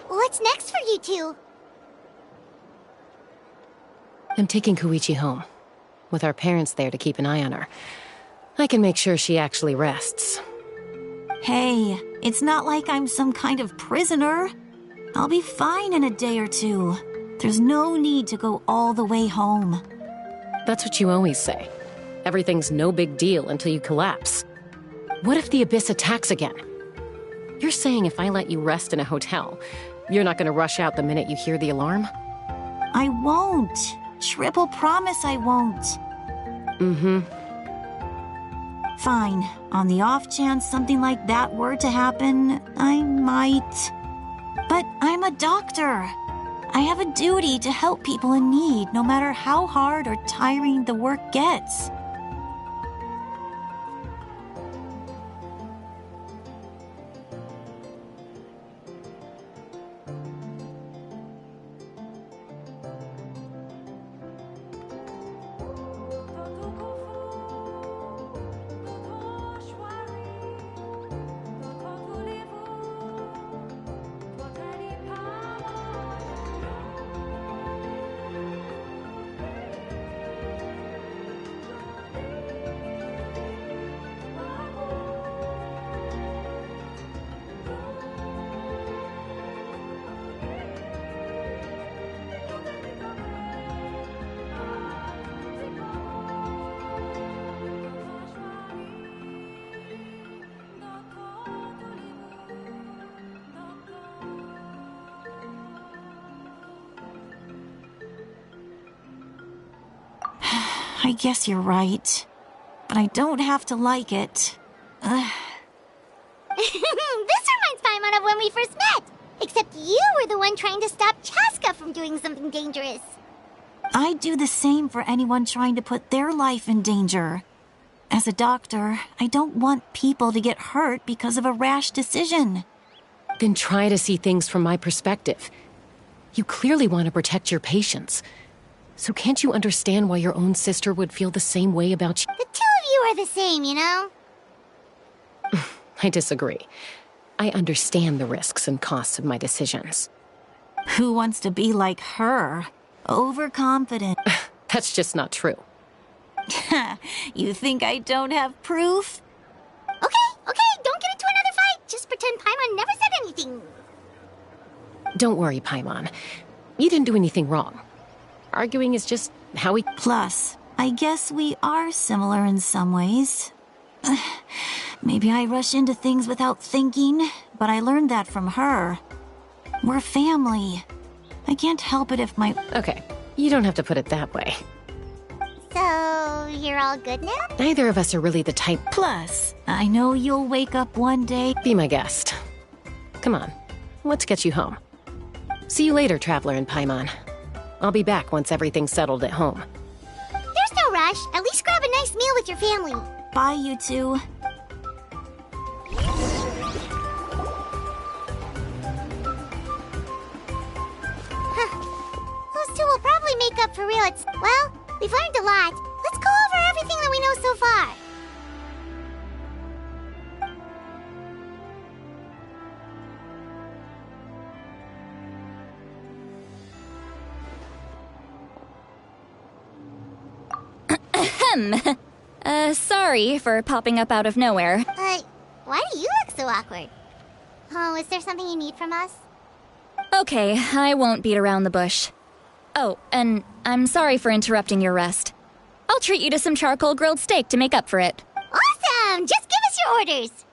What's next for you two? I'm taking Koichi home, with our parents there to keep an eye on her. I can make sure she actually rests. Hey, it's not like I'm some kind of prisoner. I'll be fine in a day or two. There's no need to go all the way home. That's what you always say. Everything's no big deal until you collapse. What if the Abyss attacks again? You're saying if I let you rest in a hotel, you're not gonna rush out the minute you hear the alarm? I won't. Triple promise I won't. Mm-hmm. Fine. On the off chance something like that were to happen, I might. But I'm a doctor. I have a duty to help people in need, no matter how hard or tiring the work gets. I guess you're right. But I don't have to like it. This reminds Paimon of when we first met. Except you were the one trying to stop Chaska from doing something dangerous. I'd do the same for anyone trying to put their life in danger. As a doctor, I don't want people to get hurt because of a rash decision. Then try to see things from my perspective. You clearly want to protect your patients. So can't you understand why your own sister would feel the same way about you? The two of you are the same, you know? I disagree. I understand the risks and costs of my decisions. Who wants to be like her? Overconfident. That's just not true. You think I don't have proof? Okay, don't get into another fight. Just pretend Paimon never said anything. Don't worry, Paimon. You didn't do anything wrong. Arguing is just how we... Plus, I guess we are similar in some ways. Maybe I rush into things without thinking, but I learned that from her. We're family. I can't help it if my... Okay, you don't have to put it that way. So, here all good now? Neither of us are really the type. Plus, I know you'll wake up one day. Be my guest. Come on, let's get you home. See you later, Traveler in Paimon. I'll be back once everything's settled at home. There's no rush. At least grab a nice meal with your family. Bye, you two. Those two will probably make up for real. Well, we've learned a lot. Let's go over everything that we know so far. Sorry for popping up out of nowhere. Why do you look so awkward? Oh, is there something you need from us? Okay, I won't beat around the bush. Oh, and I'm sorry for interrupting your rest. I'll treat you to some charcoal grilled steak to make up for it. Awesome! Just give us your orders!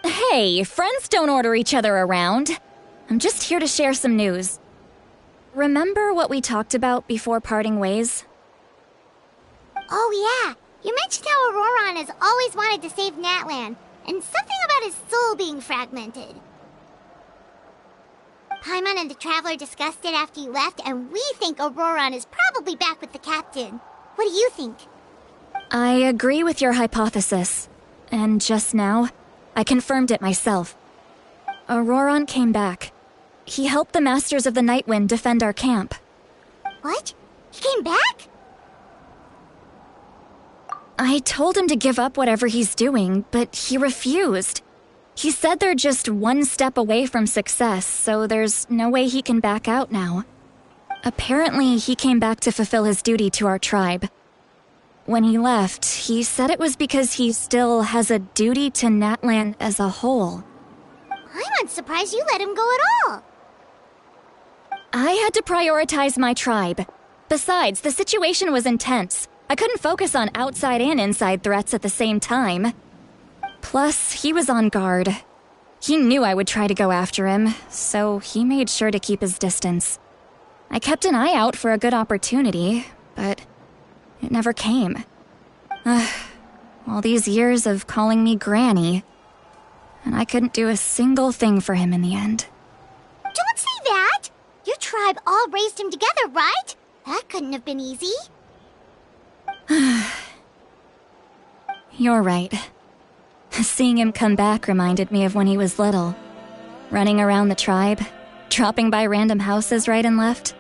Hey, friends don't order each other around. I'm just here to share some news. Remember what we talked about before parting ways? Oh yeah, you mentioned how Auroron has always wanted to save Natlan, and something about his soul being fragmented. Paimon and the Traveler discussed it after you left, and we think Auroron is probably back with the captain. What do you think? I agree with your hypothesis. And just now, I confirmed it myself. Auroron came back. He helped the Masters of the Nightwind defend our camp. What? He came back? I told him to give up whatever he's doing, but he refused. He said they're just one step away from success, so there's no way he can back out now. Apparently, he came back to fulfill his duty to our tribe. When he left, he said it was because he still has a duty to Natlan as a whole. I'm not surprised you let him go at all. I had to prioritize my tribe. Besides, the situation was intense. I couldn't focus on outside and inside threats at the same time. Plus, he was on guard. He knew I would try to go after him, so he made sure to keep his distance. I kept an eye out for a good opportunity, but it never came. All these years of calling me Granny, and I couldn't do a single thing for him in the end. Don't say that! Your tribe all raised him together, right? That couldn't have been easy. You're right. Seeing him come back reminded me of when he was little. Running around the tribe, dropping by random houses right and left.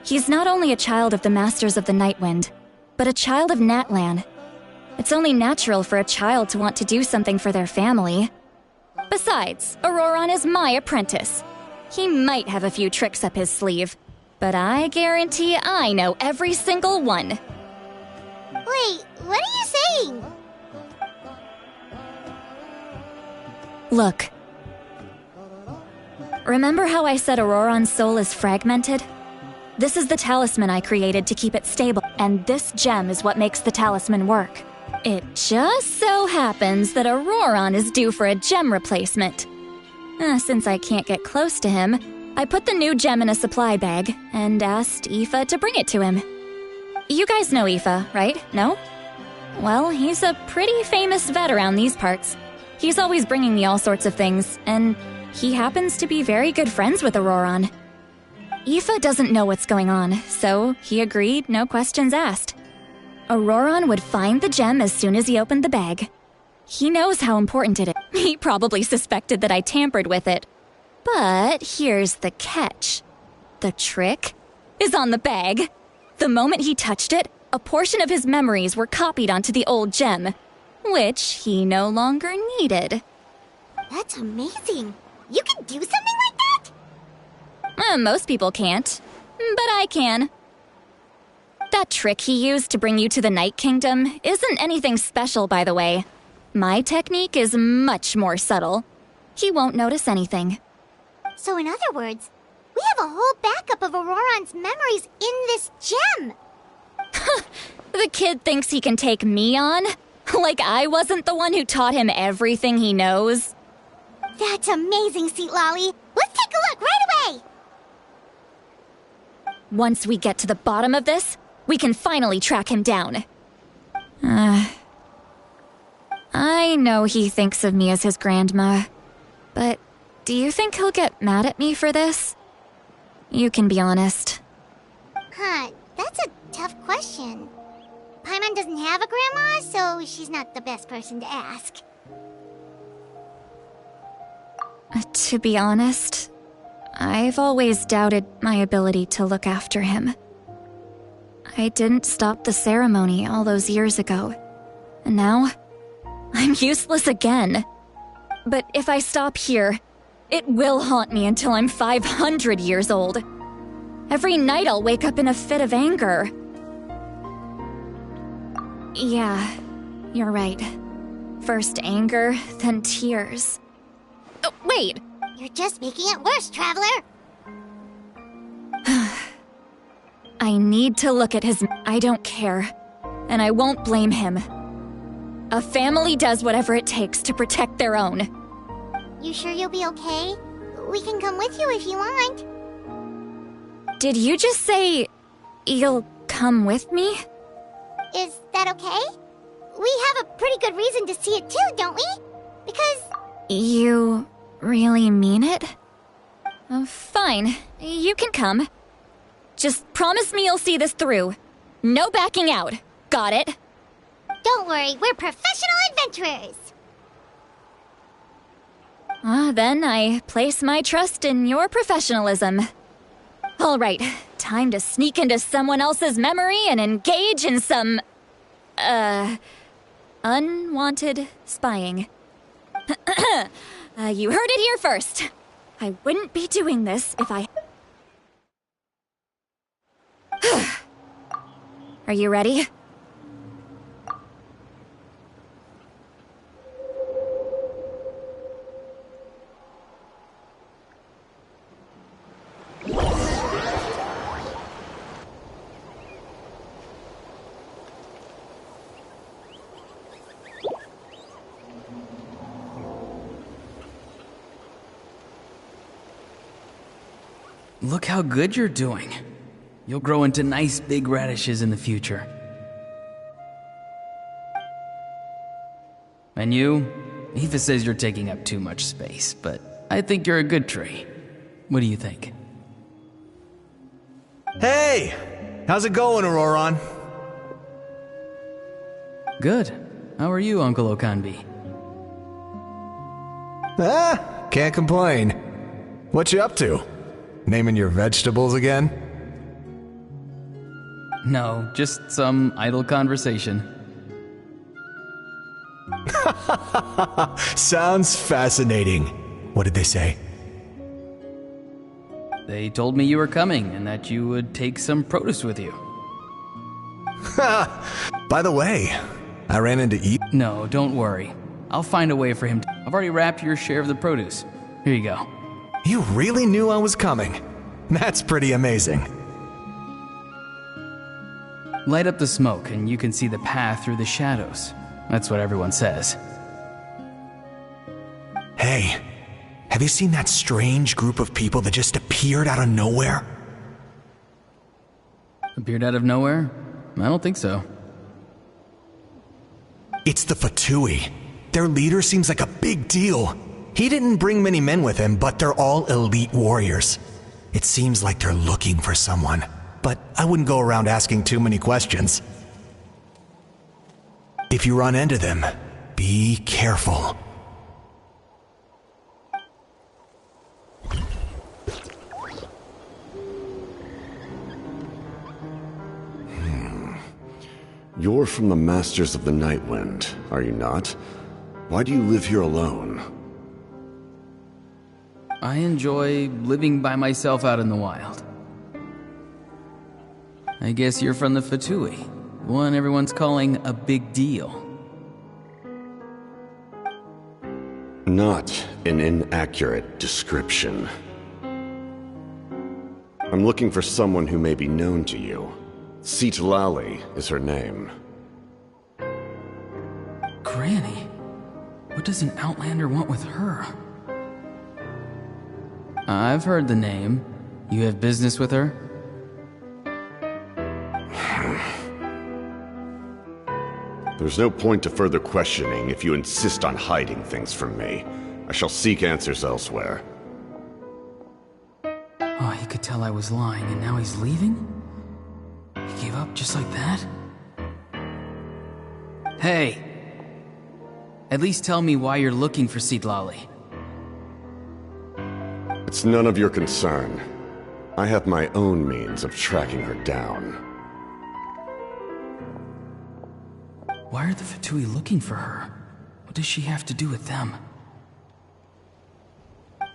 He's not only a child of the Masters of the Nightwind, but a child of Natlan. It's only natural for a child to want to do something for their family. Besides, Auroron is my apprentice. He might have a few tricks up his sleeve, but I guarantee I know every single one. Wait, what are you saying? Look. Remember how I said Auroron's soul is fragmented? This is the talisman I created to keep it stable, and this gem is what makes the talisman work. It just so happens that Auroron is due for a gem replacement. Since I can't get close to him, I put the new gem in a supply bag and asked Aoife to bring it to him. You guys know Aoife, right? No? Well, he's a pretty famous vet around these parts. He's always bringing me all sorts of things, and he happens to be very good friends with Auroron. Aoife doesn't know what's going on, so he agreed, no questions asked. Auroron would find the gem as soon as he opened the bag. He knows how important it is. He probably suspected that I tampered with it. But here's the catch. The trick is on the bag. The moment he touched it, a portion of his memories were copied onto the old gem, which he no longer needed. That's amazing. You can do something like that? Most people can't, but I can. That trick he used to bring you to the Night Kingdom isn't anything special, by the way. My technique is much more subtle. He won't notice anything. So in other words, we have a whole backup of Auroron's memories in this gem. The kid thinks he can take me on? Like I wasn't the one who taught him everything he knows? That's amazing, Seat Lolly. Let's take a look right away. Once we get to the bottom of this, We can finally track him down. I know he thinks of me as his grandma, but do you think he'll get mad at me for this? You can be honest. Huh, that's a tough question. Paimon doesn't have a grandma, so she's not the best person to ask. To be honest, I've always doubted my ability to look after him. I didn't stop the ceremony all those years ago, and now I'm useless again. But if I stop here, it will haunt me until I'm 500 years old. Every night I'll wake up in a fit of anger. Yeah, you're right. First anger, then tears. Oh, wait! You're just making it worse, Traveler! I need to look at his... I don't care. And I won't blame him. A family does whatever it takes to protect their own. You sure you'll be okay? We can come with you if you want. Did you just say... you'll come with me? Is that okay? We have a pretty good reason to see it too, don't we? Because... You really mean it? Fine, you can come. Just promise me you'll see this through. No backing out. Got it? Don't worry, we're professional adventurers! Then I place my trust in your professionalism. All right, time to sneak into someone else's memory and engage in some... unwanted spying. You heard it here first. I wouldn't be doing this if I... Are you ready? Look how good you're doing. You'll grow into nice big radishes in the future. And you? Eva says you're taking up too much space, but I think you're a good tree. What do you think? Hey! How's it going, Auroron? Good. How are you, Uncle Okanbi? Can't complain. What you up to? Naming your vegetables again? No, just some idle conversation. Sounds fascinating. What did they say? They told me you were coming and that you would take some produce with you. By the way, I ran into Eve. No, don't worry. I'll find a way for him to... I've already wrapped your share of the produce. Here you go. You really knew I was coming. That's pretty amazing. Light up the smoke and you can see the path through the shadows. That's what everyone says. Hey, have you seen that strange group of people that just appeared out of nowhere? Appeared out of nowhere? I don't think so. It's the Fatui. Their leader seems like a big deal. He didn't bring many men with him, but they're all elite warriors. It seems like they're looking for someone, but I wouldn't go around asking too many questions. If you run into them, be careful. You're from the Masters of the Nightwind, are you not? Why do you live here alone? I enjoy living by myself out in the wild. I guess you're from the Fatui, one everyone's calling a big deal. Not an inaccurate description. I'm looking for someone who may be known to you. Citlali is her name. Granny? What does an Outlander want with her? I've heard the name. You have business with her? There's no point to further questioning if you insist on hiding things from me. I shall seek answers elsewhere. Oh, he could tell I was lying, and now he's leaving? He gave up just like that? Hey! At least tell me why you're looking for Seedlali. It's none of your concern. I have my own means of tracking her down. Why are the Fatui looking for her? What does she have to do with them?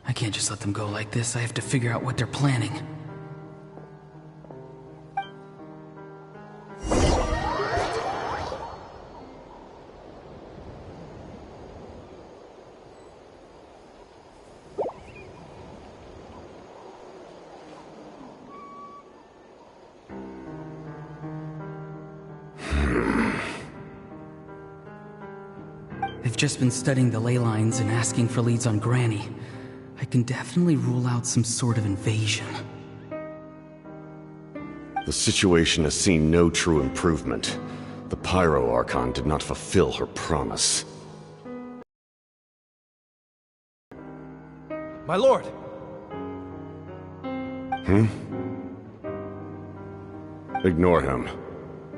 I can't just let them go like this. I have to figure out what they're planning. They've just been studying the ley lines and asking for leads on Granny. I can definitely rule out some sort of invasion. The situation has seen no true improvement. The Pyro Archon did not fulfill her promise. My lord! Ignore him.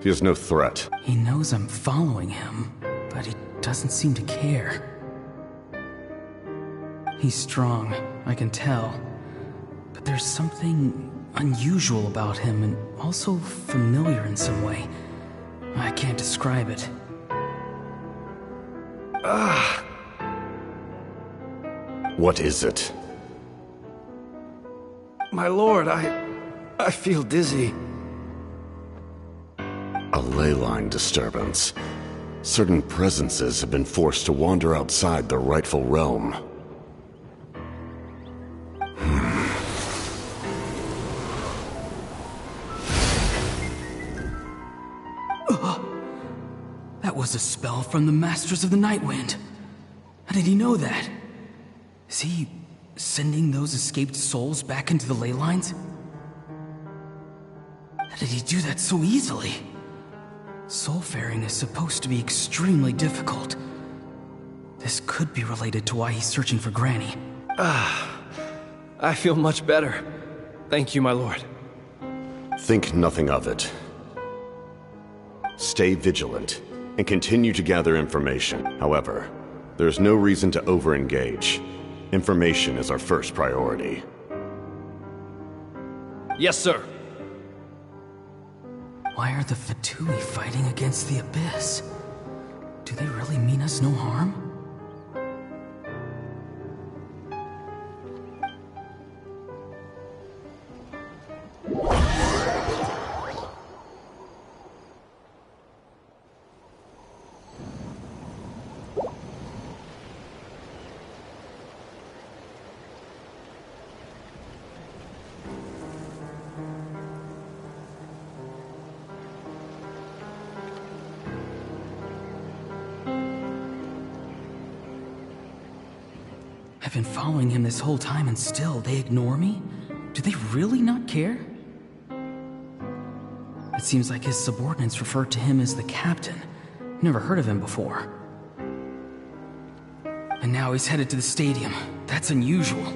He is no threat. He knows I'm following him, but he doesn't seem to care. He's strong, I can tell. But there's something unusual about him and also familiar in some way. I can't describe it. What is it? My lord, I feel dizzy. A ley line disturbance. Certain presences have been forced to wander outside their rightful realm. That was a spell from the Masters of the Nightwind. How did he know that? Is he sending those escaped souls back into the ley lines? How did he do that so easily? Soulfaring is supposed to be extremely difficult. This could be related to why he's searching for Granny. I feel much better. Thank you, my lord. Think nothing of it. Stay vigilant and continue to gather information. However, there's no reason to over-engage. Information is our first priority. Yes, sir. Why are the Fatui fighting against the Abyss? Do they really mean us no harm? I've been following him this whole time and still they ignore me? Do they really not care? It seems like his subordinates refer to him as the captain. Never heard of him before. And now he's headed to the stadium. That's unusual.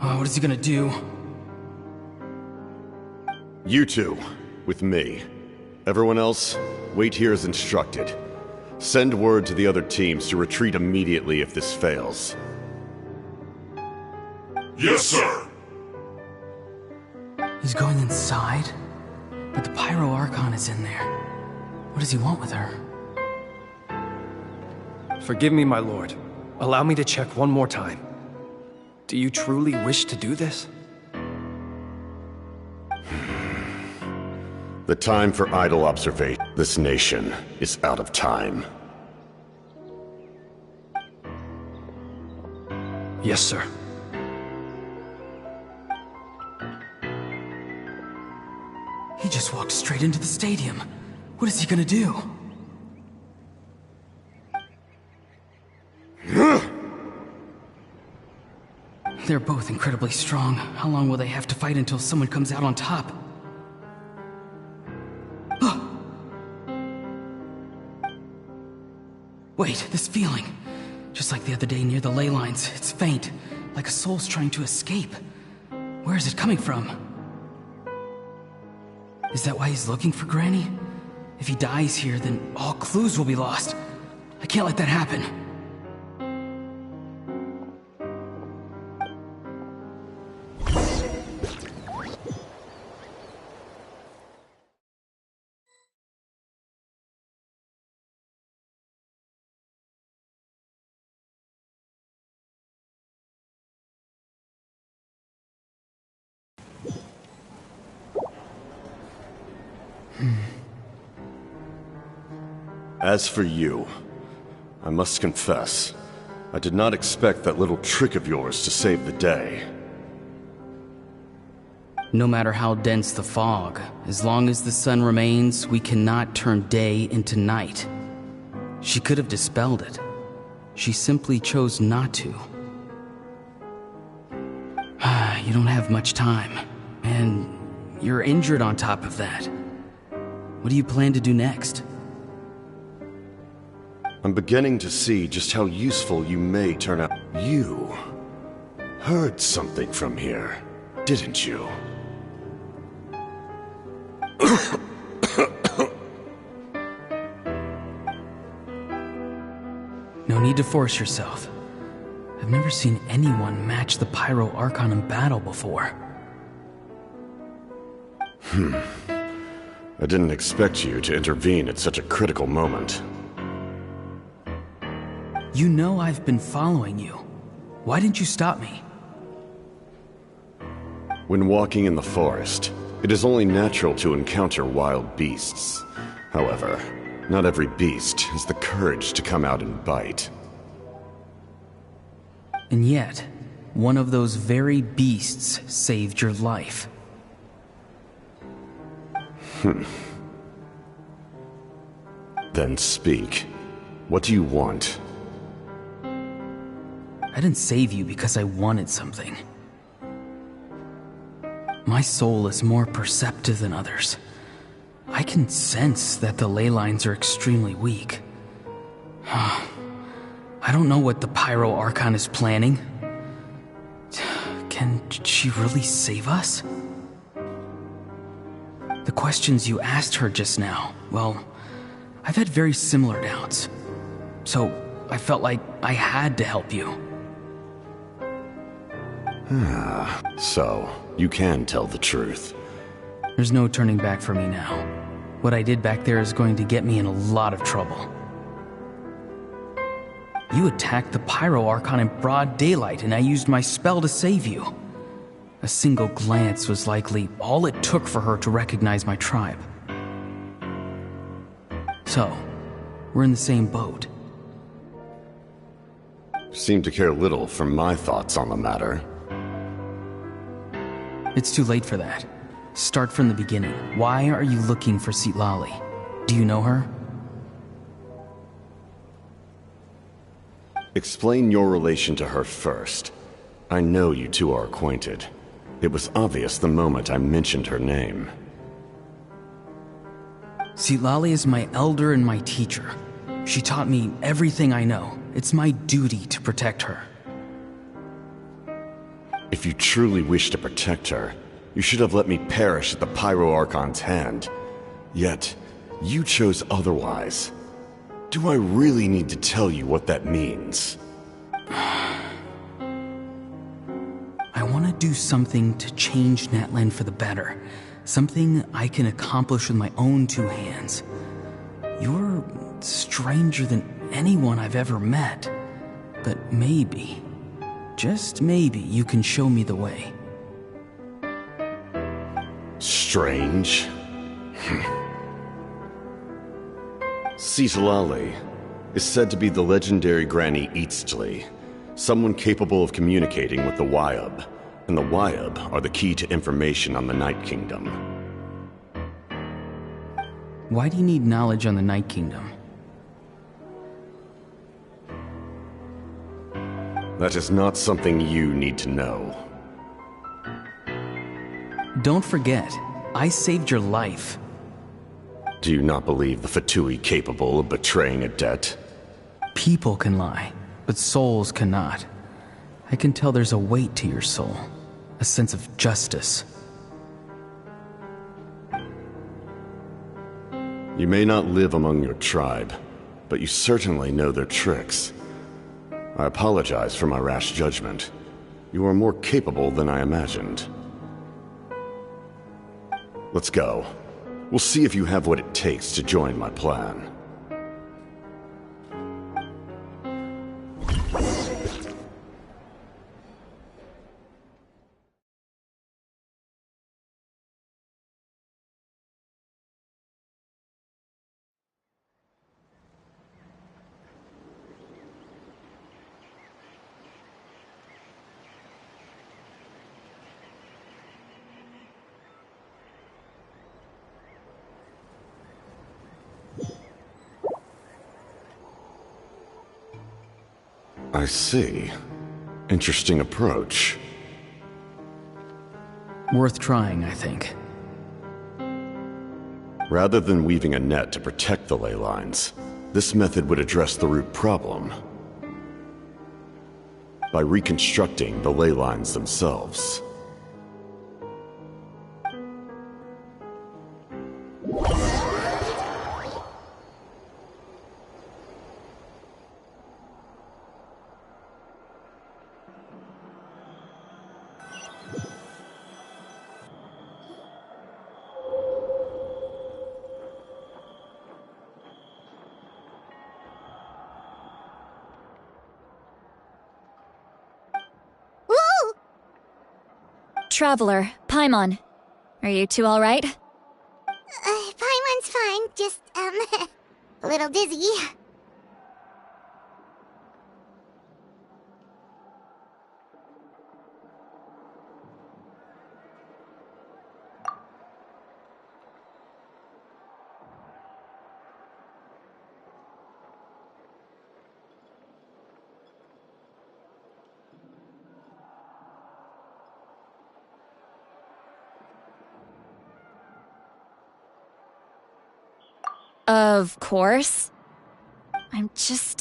Oh, what is he gonna do? You two, with me. Everyone else, wait here as instructed. Send word to the other teams to retreat immediately if this fails. Yes, sir! He's going inside? But the Pyro Archon is in there. What does he want with her? Forgive me, my lord. Allow me to check one more time. Do you truly wish to do this? The time for idle observation. This nation is out of time. Yes, sir. He just walked straight into the stadium. What is he gonna do? They're both incredibly strong. How long will they have to fight until someone comes out on top? Wait, this feeling. Just like the other day near the ley lines, it's faint, like a soul's trying to escape. Where is it coming from? Is that why he's looking for Granny? If he dies here, then all clues will be lost. I can't let that happen. As for you, I must confess, I did not expect that little trick of yours to save the day. No matter how dense the fog, as long as the sun remains, we cannot turn day into night. She could have dispelled it. She simply chose not to. You don't have much time, and you're injured on top of that. What do you plan to do next? I'm beginning to see just how useful you may turn out. You heard something from here, didn't you? No need to force yourself. I've never seen anyone match the Pyro Archon in battle before. I didn't expect you to intervene at such a critical moment. You know I've been following you. Why didn't you stop me? When walking in the forest, it is only natural to encounter wild beasts. However, not every beast has the courage to come out and bite. And yet, one of those very beasts saved your life. Then speak. What do you want? I didn't save you because I wanted something. My soul is more perceptive than others. I can sense that the ley lines are extremely weak. I don't know what the Pyro Archon is planning. Can she really save us? The questions you asked her just now, well, I've had very similar doubts. So I felt like I had to help you. So, you can tell the truth. There's no turning back for me now. What I did back there is going to get me in a lot of trouble. You attacked the Pyro Archon in broad daylight, and I used my spell to save you. A single glance was likely all it took for her to recognize my tribe. So, we're in the same boat. Seem to care little for my thoughts on the matter. It's too late for that. Start from the beginning. Why are you looking for Citlali? Do you know her? Explain your relation to her first. I know you two are acquainted. It was obvious the moment I mentioned her name. Citlali is my elder and my teacher. She taught me everything I know. It's my duty to protect her. If you truly wish to protect her, you should have let me perish at the Pyro Archon's hand. Yet, you chose otherwise. Do I really need to tell you what that means? I want to do something to change Natlan for the better. Something I can accomplish with my own two hands. You're stranger than anyone I've ever met. But maybe, just maybe, you can show me the way. Strange? Citlali is said to be the legendary Granny Eastly, someone capable of communicating with the Wyab, and the Wyab are the key to information on the Night Kingdom. Why do you need knowledge on the Night Kingdom? That is not something you need to know. Don't forget, I saved your life. Do you not believe the Fatui capable of betraying a debt? People can lie, but souls cannot. I can tell there's a weight to your soul, a sense of justice. You may not live among your tribe, but you certainly know their tricks. I apologize for my rash judgment. You are more capable than I imagined. Let's go. We'll see if you have what it takes to join my plan. I see. Interesting approach. Worth trying, I think. Rather than weaving a net to protect the ley lines, this method would address the root problem by reconstructing the ley lines themselves. Traveler, Paimon. Are you two alright? Paimon's fine, just, a little dizzy. Of course. I'm so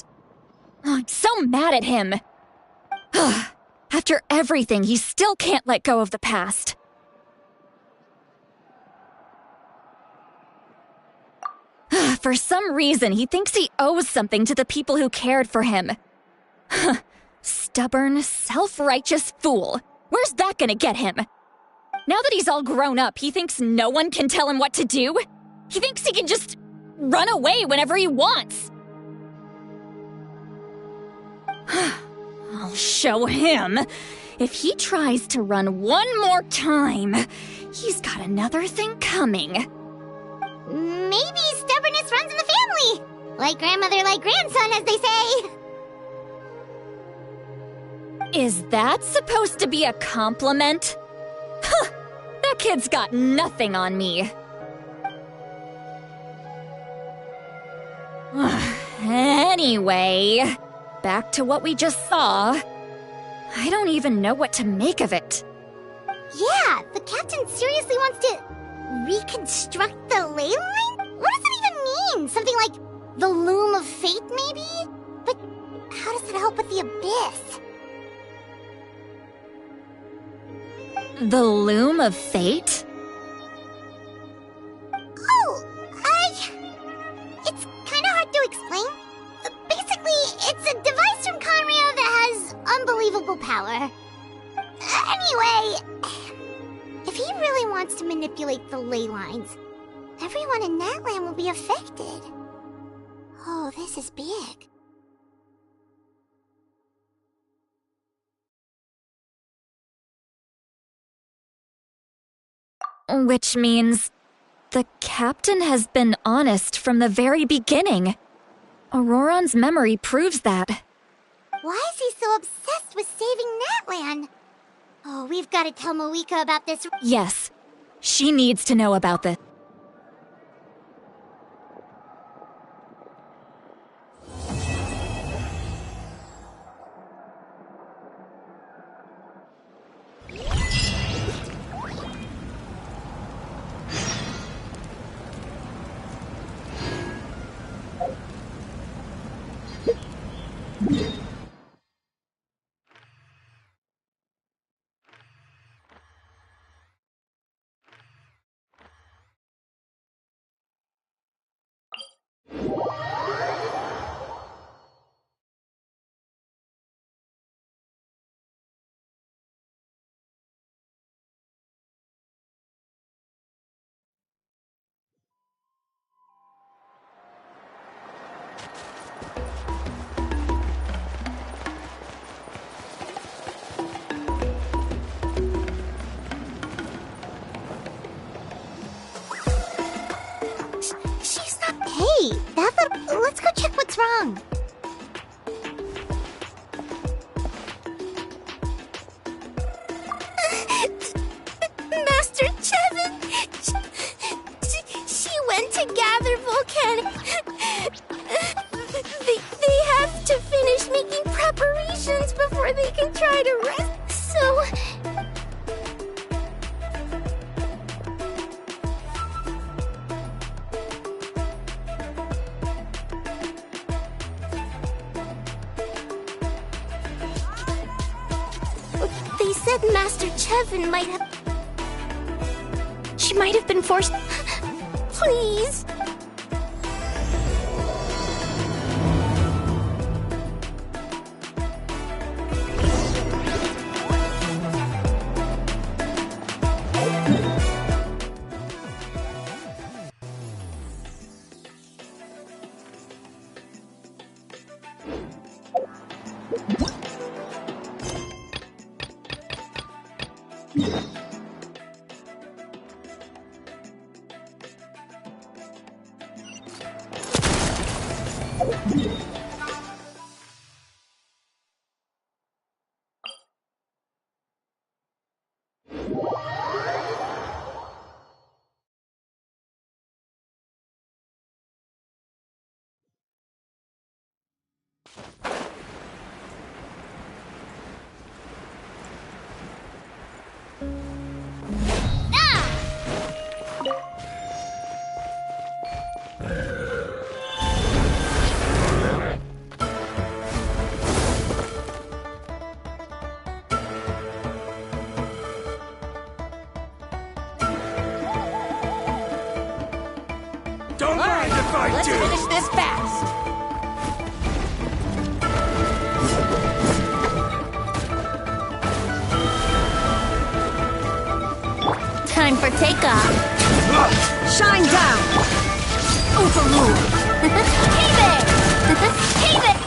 mad at him. After everything, he still can't let go of the past. For some reason, he thinks he owes something to the people who cared for him. Stubborn, self-righteous fool. Where's that gonna get him? Now that he's all grown up, he thinks no one can tell him what to do? He thinks he can just run away whenever he wants. I'll show him. If he tries to run one more time, he's got another thing coming. Maybe stubbornness runs in the family. Like grandmother, like grandson, as they say. Is that supposed to be a compliment? That kid's got nothing on me. Anyway, back to what we just saw. I don't even know what to make of it. Yeah, the captain seriously wants to reconstruct the ley line? What does that even mean? Something like the loom of fate, maybe? But how does that help with the abyss? The loom of fate? Oh, it's kind of hard to explain. Basically, it's a device from Conrio that has unbelievable power. Anyway, if he really wants to manipulate the ley lines, everyone in Natlan will be affected. Oh, this is big. Which means the captain has been honest from the very beginning. Auroron's memory proves that. Why is he so obsessed with saving Natlan? Oh, we've got to tell Moeka about this. Yes, she needs to know about this. said Master Chevin might have... She might have been forced. Please. Don't mind if I Let's do! finish this fast. Time for takeoff. Shine down. Overrule. Hey there! Hey there!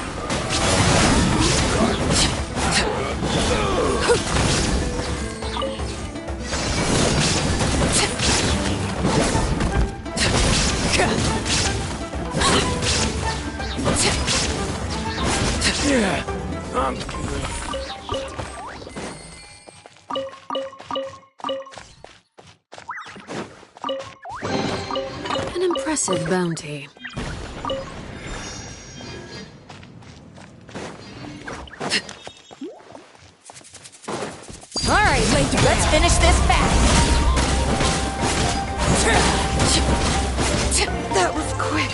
Yeah, I'm An impressive bounty. All right, lady, let's finish this fast. That was quick.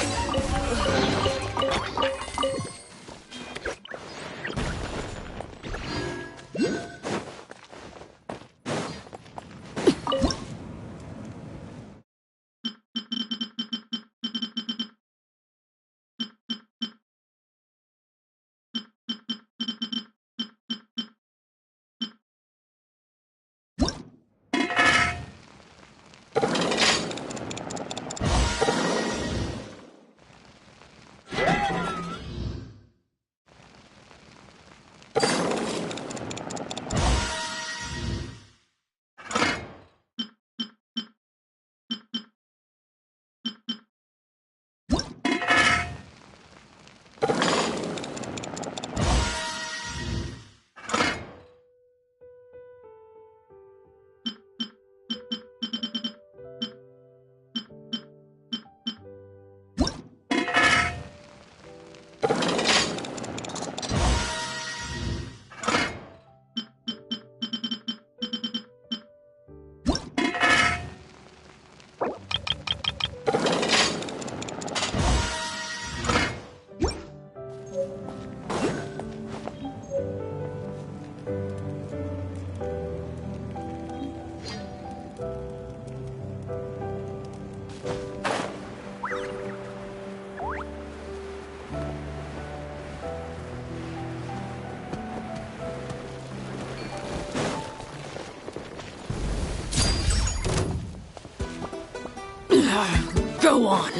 Go on.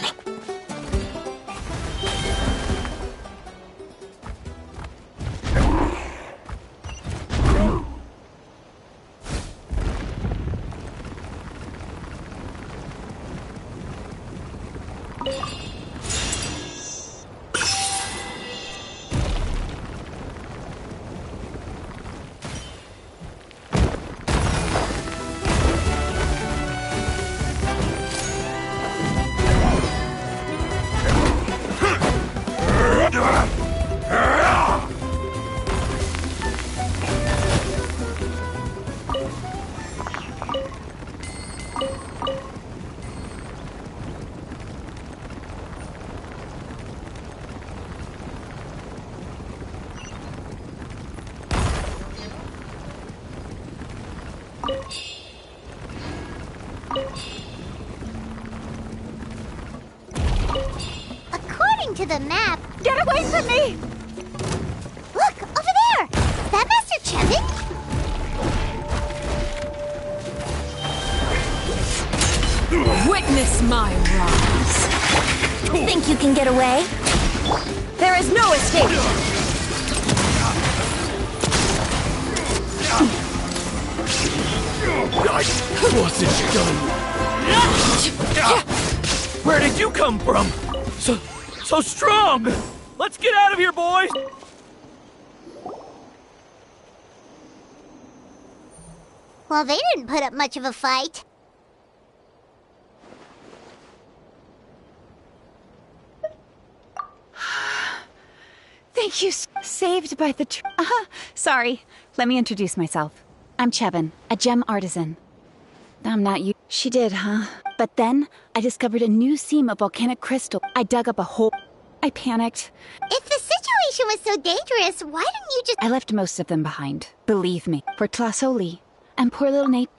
the map. Get away from me! Look, over there! Is that Master Chevin? Witness my rise. Think you can get away? There is no escape! I wasn't done. Where did you come from? So strong! Let's get out of here, boys! Well, they didn't put up much of a fight. Thank you. Saved by the sorry. Let me introduce myself. I'm Chevin, a gem artisan. I'm not you. She did, huh? But then, I discovered a new seam of volcanic crystal. I dug up a hole. I panicked. If the situation was so dangerous, why didn't you just... I left most of them behind. Believe me. For Tlasoli. And poor little Nate.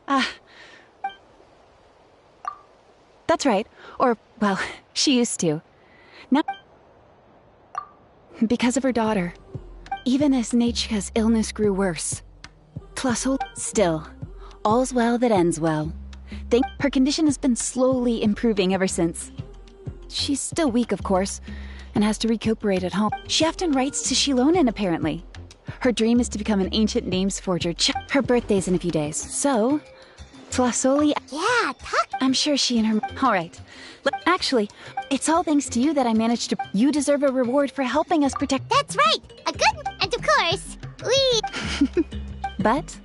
That's right. Or, well, she used to. Now... Because of her daughter. Even as Nachika's illness grew worse. Tlasoli... Still. All's well that ends well. Her condition has been slowly improving ever since. She's still weak, of course, and has to recuperate at home. She often writes to Shilonen, apparently. Her dream is to become an ancient names forger. Her birthday's in a few days, so... Tlasoli... Yeah, talk... I'm sure she and her... Alright. Actually, it's all thanks to you that I managed to... You deserve a reward for helping us protect... That's right! A good... And of course, we... But,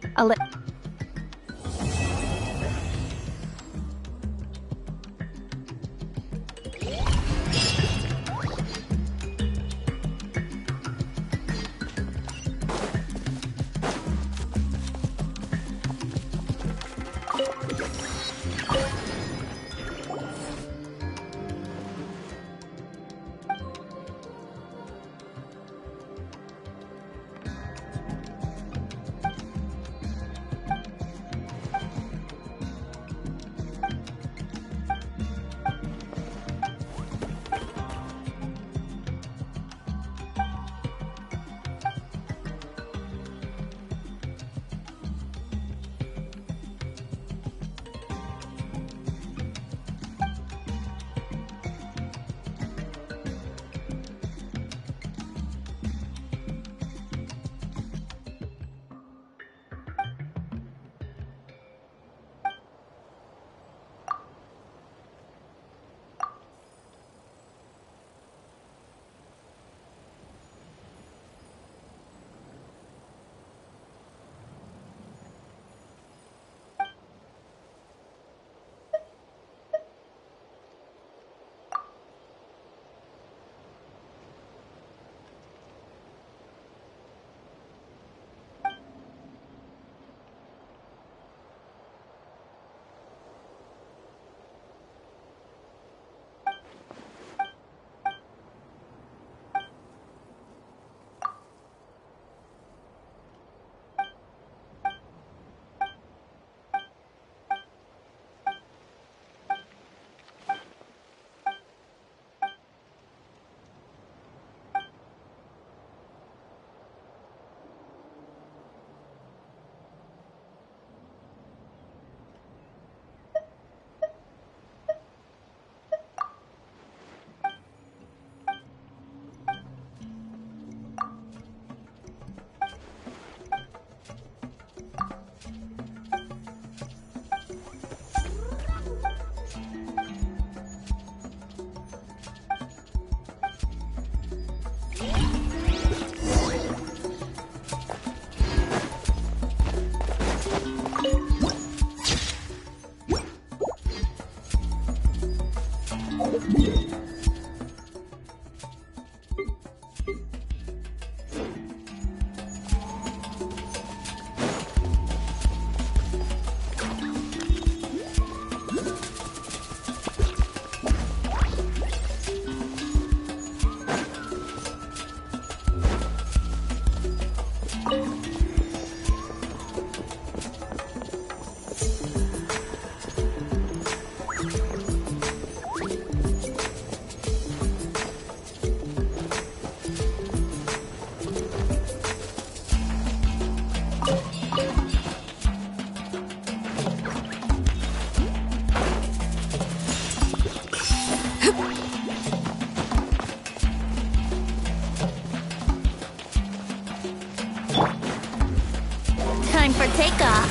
time for takeoff.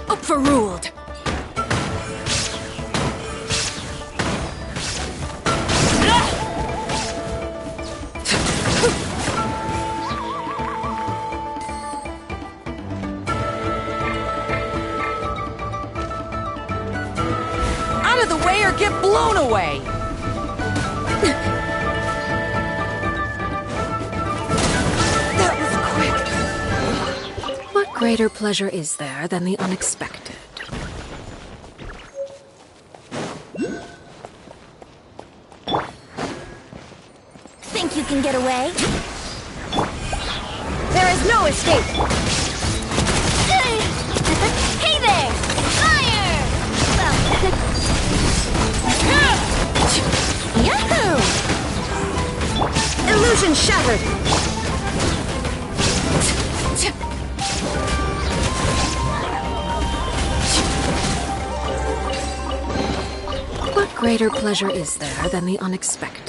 Overruled! Out of the way or get blown away! What greater pleasure is there than the unexpected? Think you can get away? There is no escape! Hey there! Fire! Yahoo! Illusion shattered! What greater pleasure is there than the unexpected?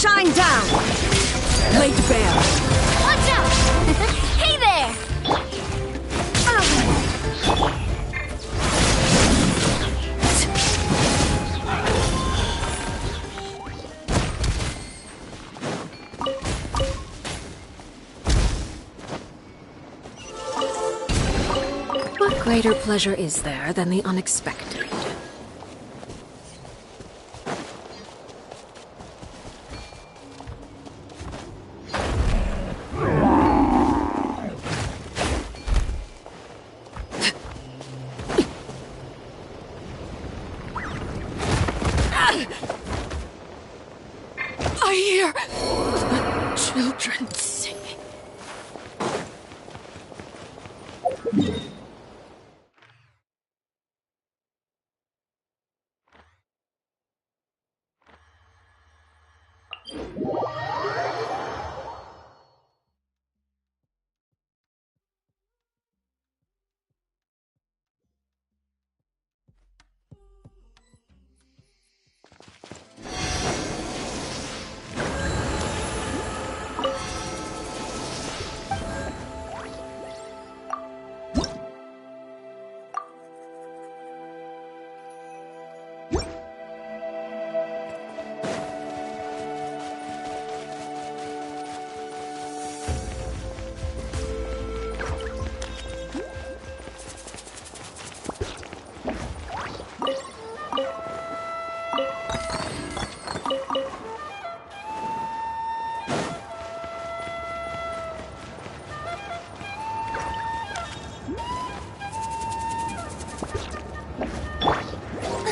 Shine down! Laid bare. Watch out! Hey there! What greater pleasure is there than the unexpected?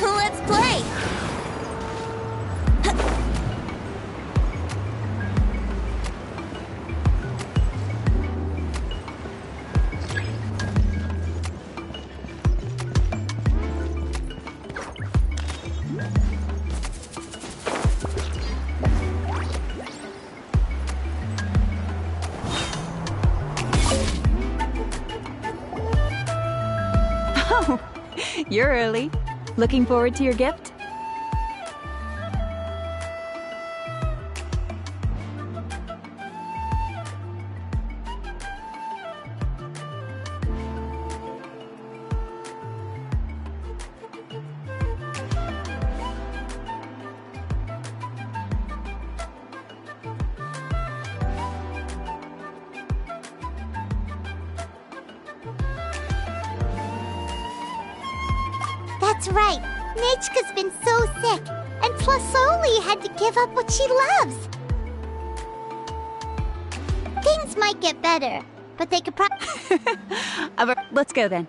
Let's play! Oh, you're early. Looking forward to your gift? That's right. Nechka's been so sick, and Tlasoli had to give up what she loves. Things might get better, but they could Let's go then.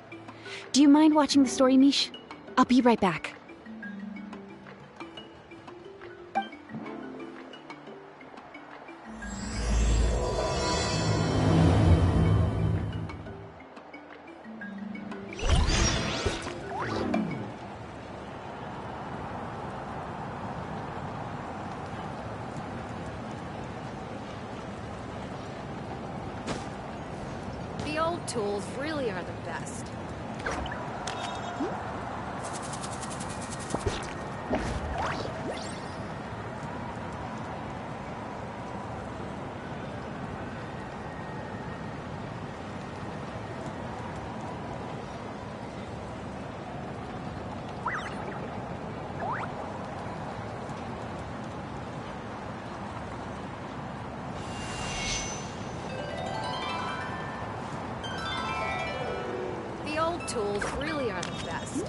Do you mind watching the story, Mish? I'll be right back. The old tools really are the best. The old tools really are the best.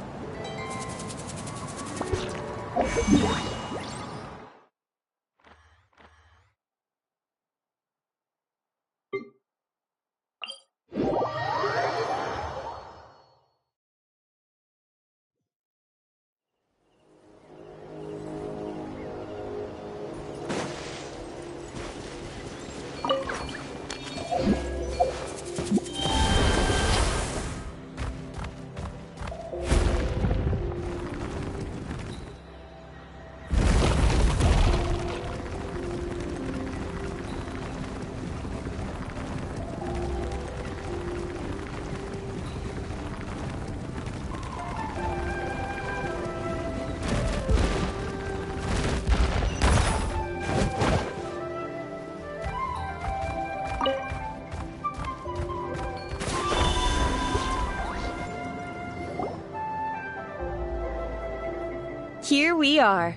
Here we are.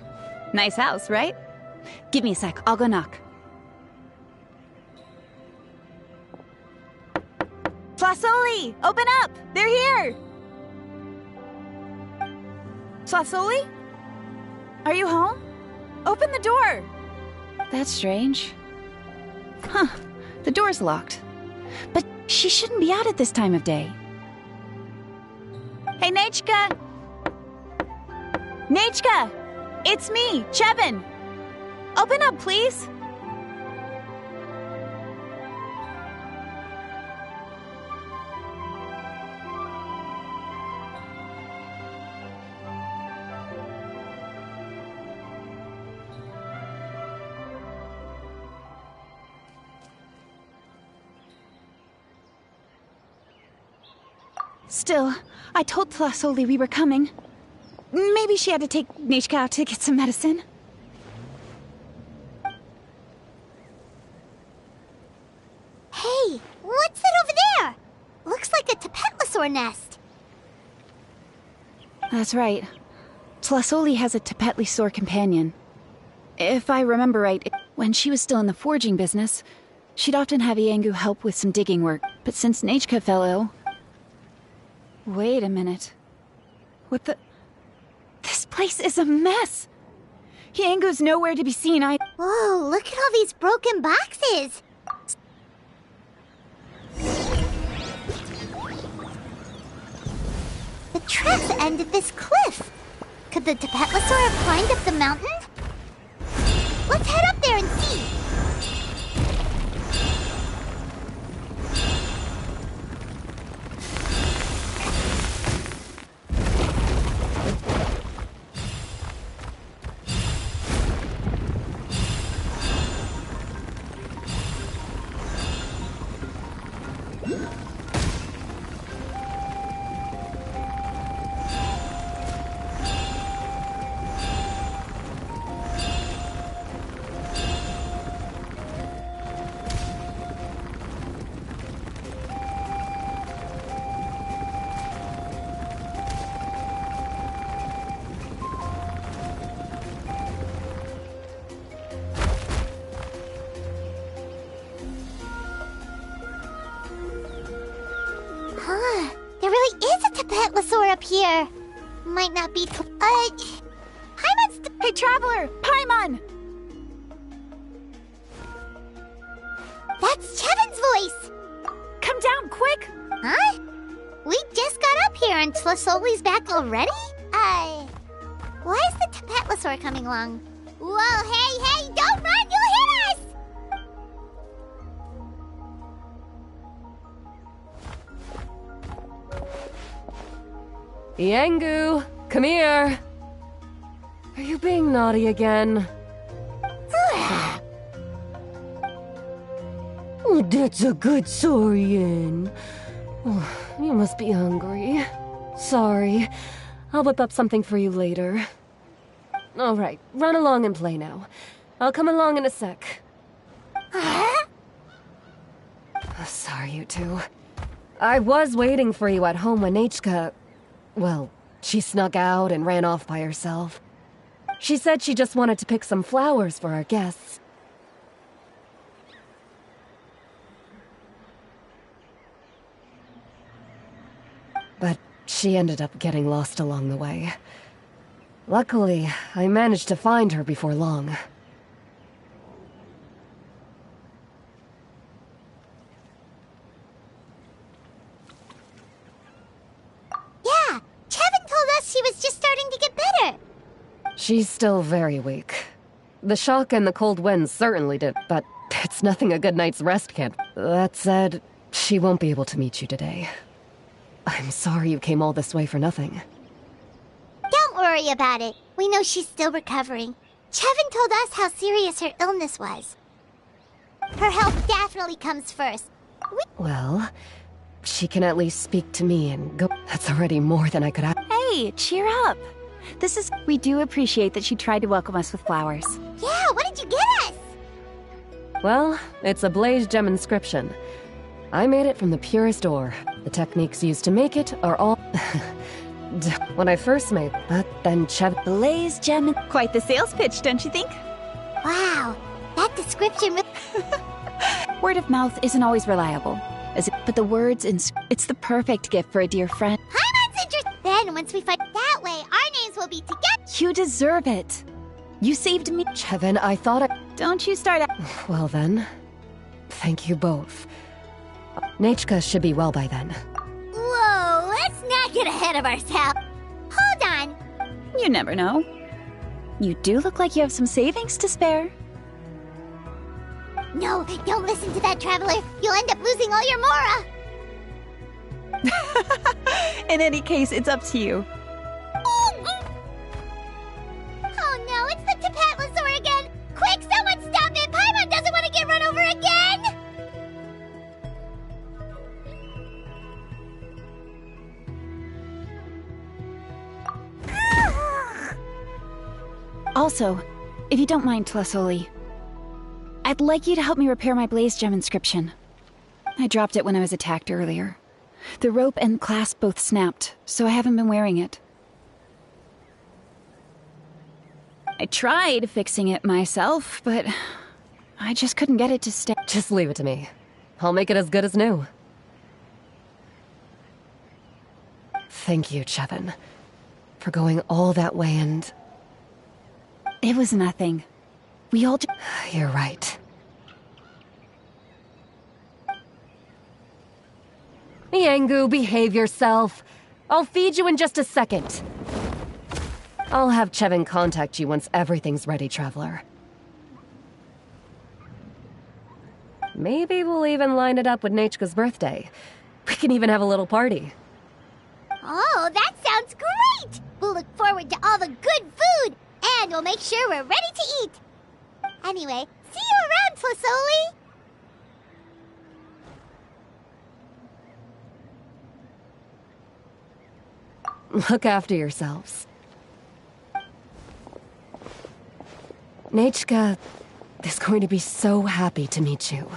Nice house, right? Give me a sec, I'll go knock. Tlasoli! Open up! They're here! Tlasoli? Are you home? Open the door! That's strange. Huh, the door's locked. But she shouldn't be out at this time of day. Hey, Nechka! Nechka! It's me, Chevin! Open up, please! Still, I told Tlasoli we were coming. Maybe she had to take Nishka out to get some medicine. Hey, what's that over there? Looks like a Tapetlosaur nest. That's right. Tlasoli has a Tapetlosaur companion. If I remember right, when she was still in the forging business, she'd often have Iangu help with some digging work. But since Nechka fell ill... Wait a minute. What the... This place is a mess! Iangu's nowhere to be seen. Whoa, look at all these broken boxes! The tracks end at this cliff. Could the Tapetlosaur have climbed up the mountain? Let's head up there and see. There really is a Tapetlosaur up here. Might not be... Paimon's... Hey, Traveler! Paimon! That's Chevin's voice! Come down, quick! Huh? We just got up here and Tlasoli's back already? Why is the Tapetlosaur coming along? Whoa, hey, don't run! You'll hit us! Iangu, come here. Are you being naughty again? Oh, that's a good saurian. Oh, you must be hungry. Sorry. I'll whip up something for you later. All right, run along and play now. I'll come along in a sec. Sorry, you two. I was waiting for you at home when Nechka... Well, she snuck out and ran off by herself. She said she just wanted to pick some flowers for our guests. But she ended up getting lost along the way. Luckily, I managed to find her before long. Yeah, Chevin told us she was just starting to get better. She's still very weak. The shock and the cold winds certainly did, but it's nothing a good night's rest can't. That said, she won't be able to meet you today. I'm sorry you came all this way for nothing. Don't worry about it. We know she's still recovering. Chevin told us how serious her illness was. Her health definitely comes first. Well, she can at least speak to me and go. That's already more than I could ask. Hey, cheer up. We do appreciate that she tried to welcome us with flowers. Yeah, what did you get us? Well, it's a blaze gem inscription. I made it from the purest ore. The techniques used to make it are all... when I first made, but then Blaze gem... Quite the sales pitch, don't you think? Wow, that description... Word of mouth isn't always reliable. But the words it's the perfect gift for a dear friend. Paimon's interested. Then, once we fight that way, our names will be together. You deserve it. You saved me. Chevin, I thought Don't you start... Well then, thank you both. Nechka should be well by then. Whoa, let's not get ahead of ourselves. Hold on. You never know. You do look like you have some savings to spare. No, don't listen to that, Traveler. You'll end up losing all your Mora. In any case, it's up to you. Oh no, it's the Tapetlosaur again! Quick, someone stop it! Paimon doesn't want to get run over again! Also, if you don't mind, Tlasoli, I'd like you to help me repair my Blaze Gem inscription. I dropped it when I was attacked earlier. The rope and clasp both snapped, so I haven't been wearing it. I tried fixing it myself, but I just couldn't get it to stay. Just leave it to me. I'll make it as good as new. Thank you, Chevin, for going all that way and... It was nothing. We all... You're right. Miangu, behave yourself. I'll feed you in just a second. I'll have Chevin contact you once everything's ready, Traveler. Maybe we'll even line it up with Nechka's birthday. We can even have a little party. Oh, that sounds great! We'll look forward to all the good food, and we'll make sure we're ready to eat. Anyway, see you around, Tlasoli! Look after yourselves. Nechka is going to be so happy to meet you.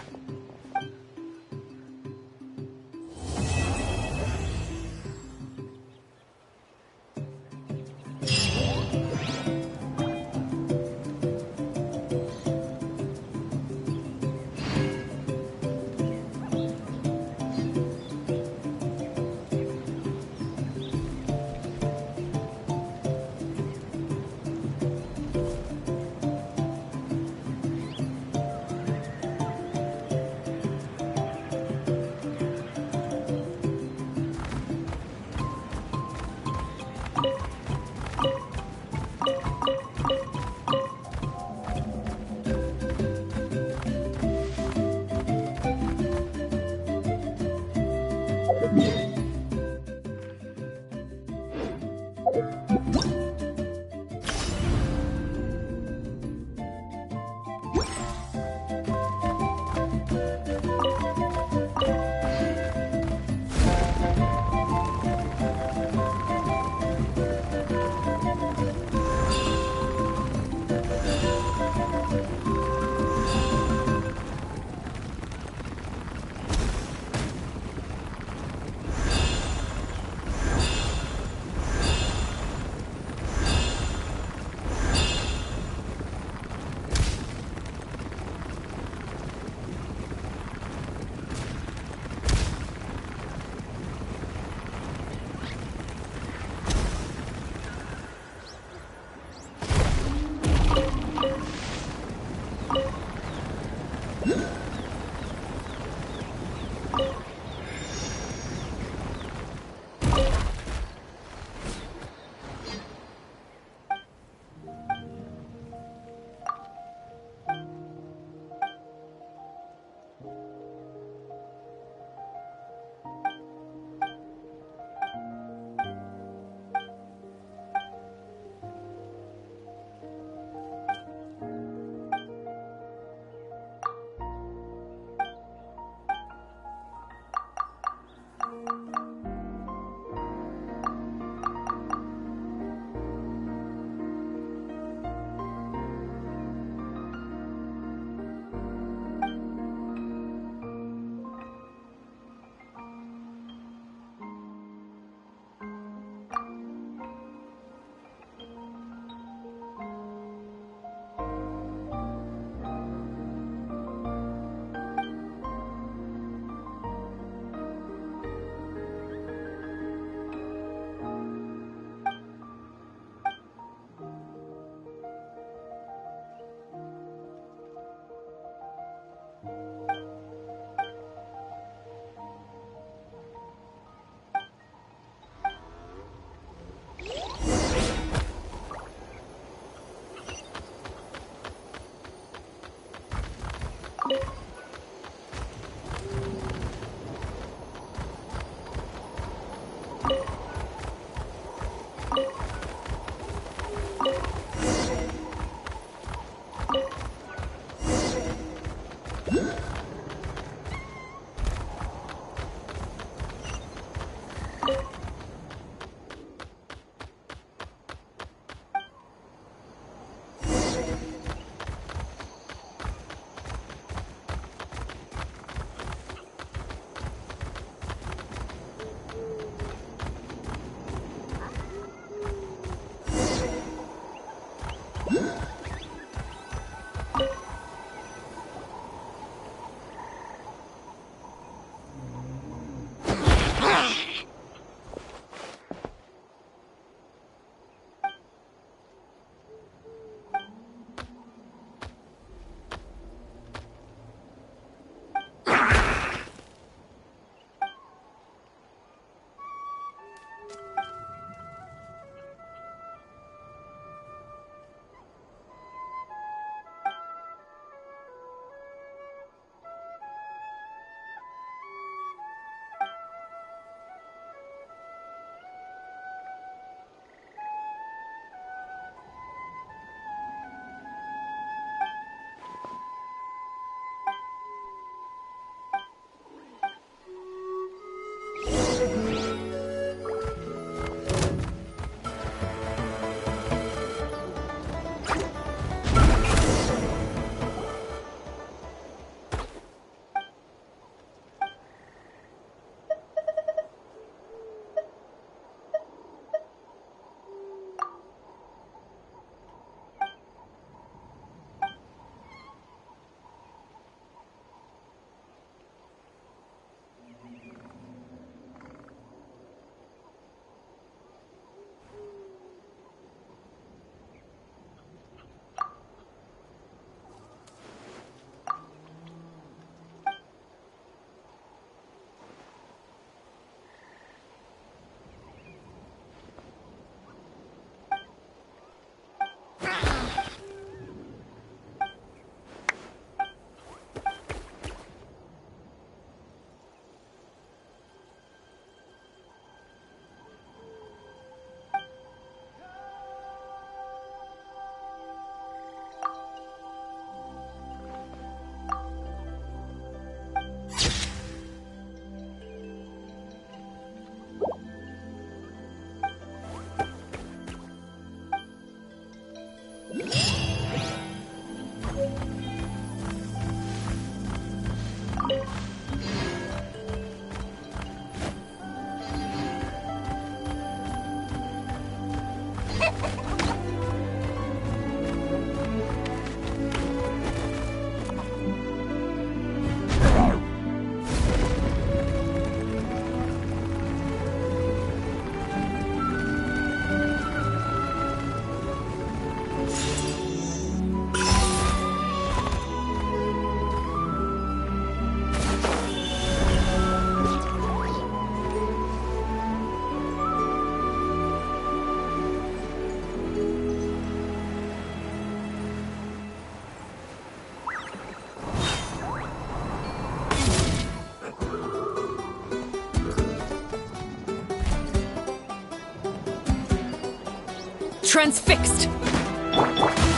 Transfixed!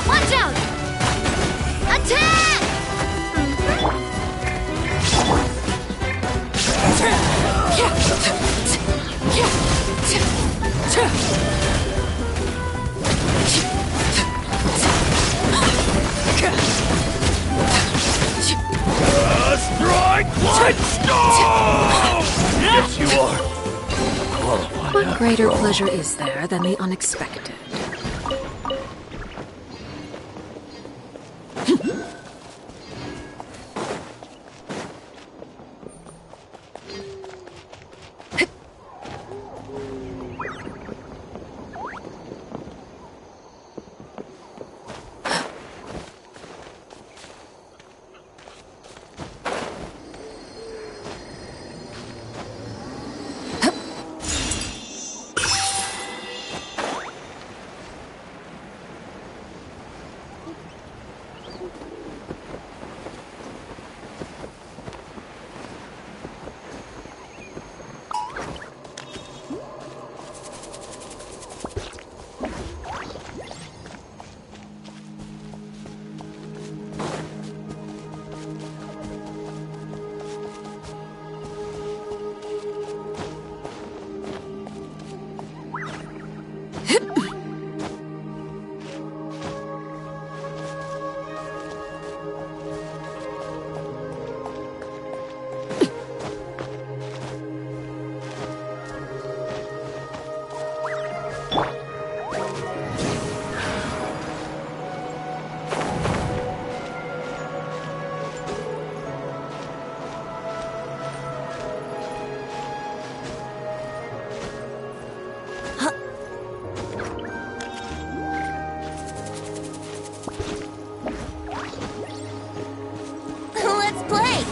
Watch out! Attack! Strike Lightstorm! Yes, you are. Qualified. What greater pleasure is there than the unexpected? Let's play!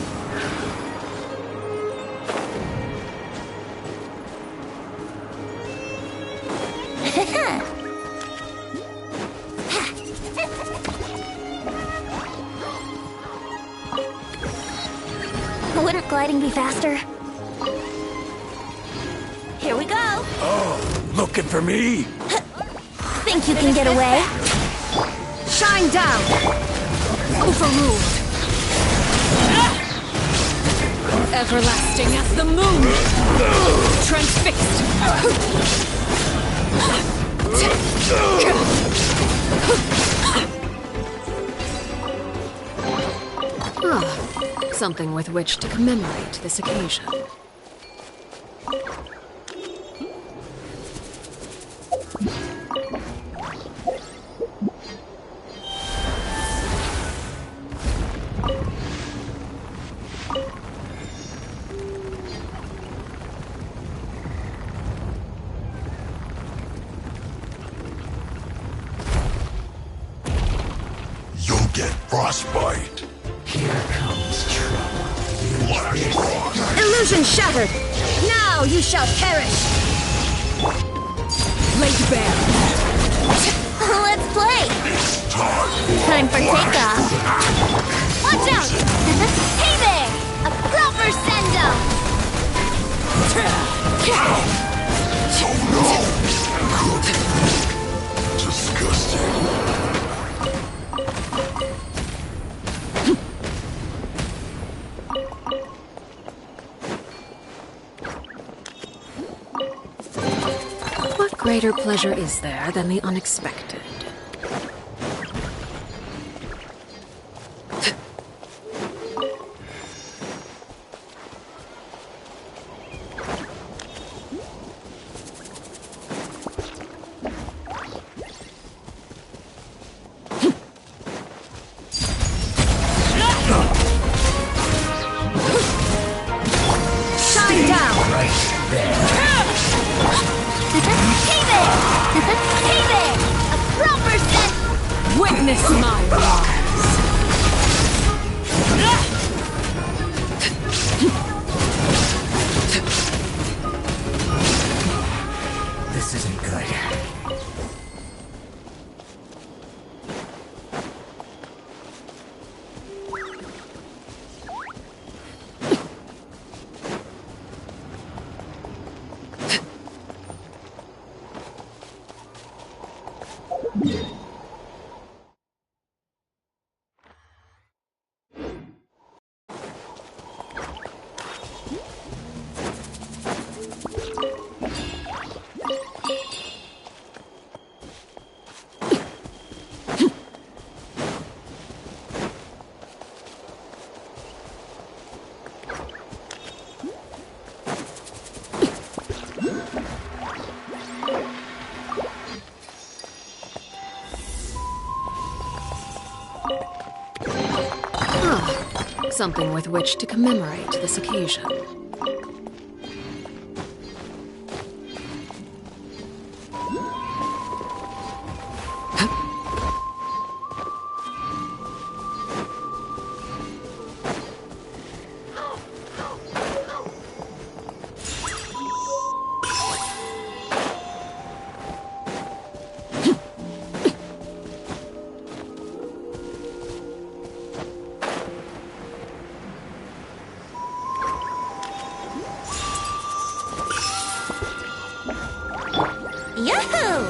Wouldn't gliding be faster? Here we go! Oh, looking for me? Think you can get away? Shine down! Overruled! Everlasting as the moon! Transfixed! Ah, something with which to commemorate this occasion. You'll get frostbite. Here comes trouble. Illusion shattered! Now you shall perish! Laid bare! Let's play! Time for takeoff! Watch out! Hey there! A proper sendo! Oh no! Disgusting. What greater pleasure is there than the unexpected? Shine down! Hey there! Hey there! A proper sendo! Witness my rise! This isn't good. Something with which to commemorate this occasion. Yahoo!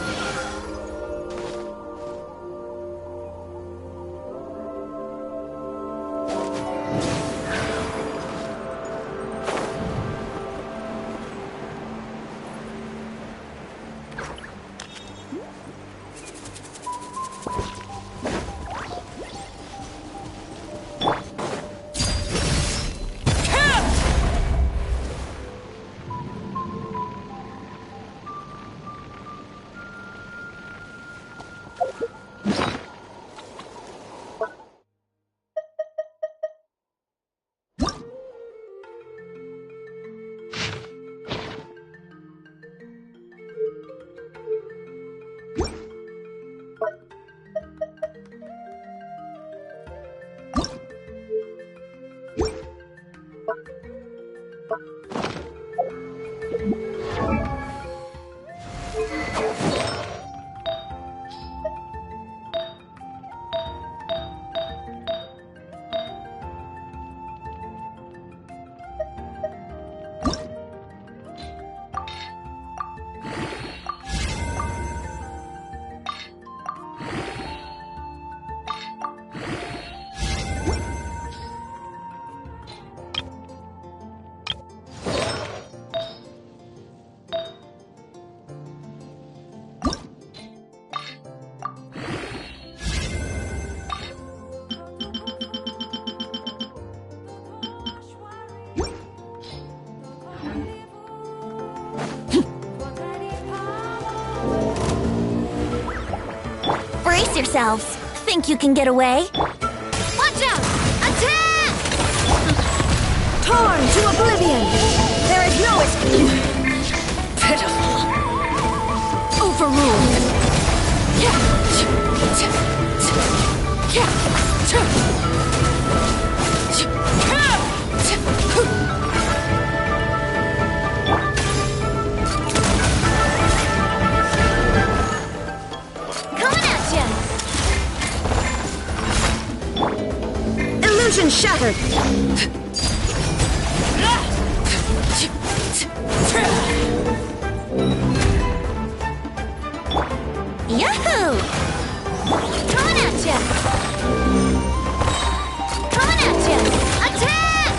Brace yourselves. Think you can get away? Watch out! Attack! Torn to oblivion! There is no escape! Pitiful. Overruled. Coming at ya! Illusion shattered! Yahoo! Coming at ya! Coming at ya! Attack!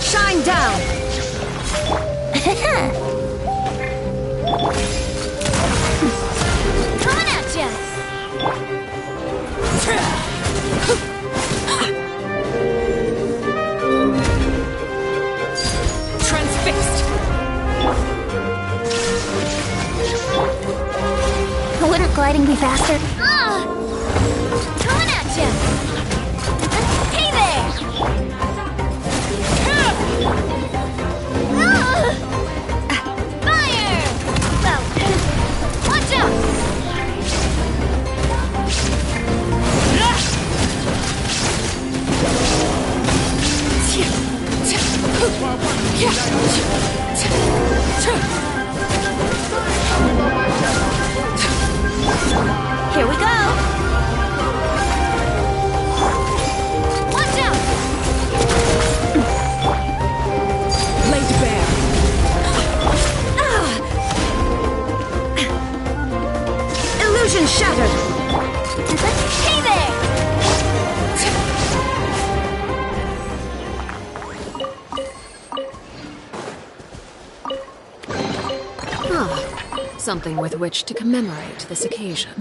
Shine down! Coming at ya! Transfixed. Wouldn't gliding be faster? Coming at ya! Hey there! Fire! Well, watch out! Here we go! Watch out! Laid bare. Illusion shattered! Hey there! Something with which to commemorate this occasion.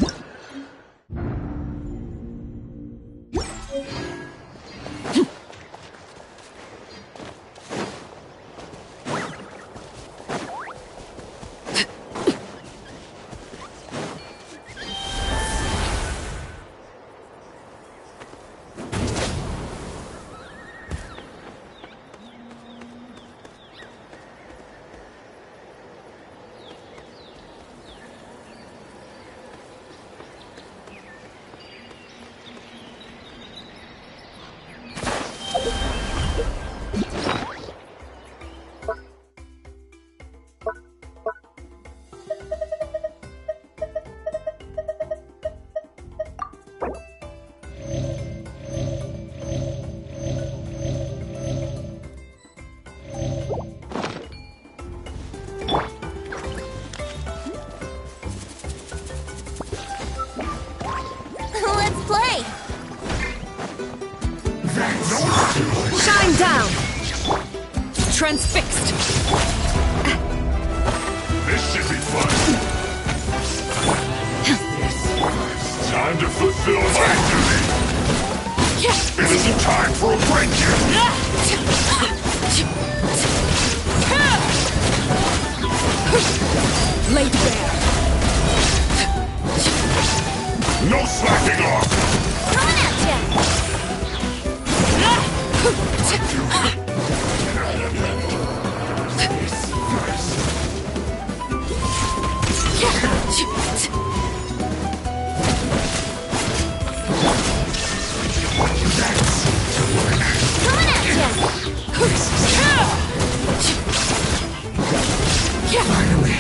Transfixed! This should be fun. Time to fulfill my duty. It isn't time for a break yet. Laid bare. No slacking off. Coming at ya! Coming at ya! Finally,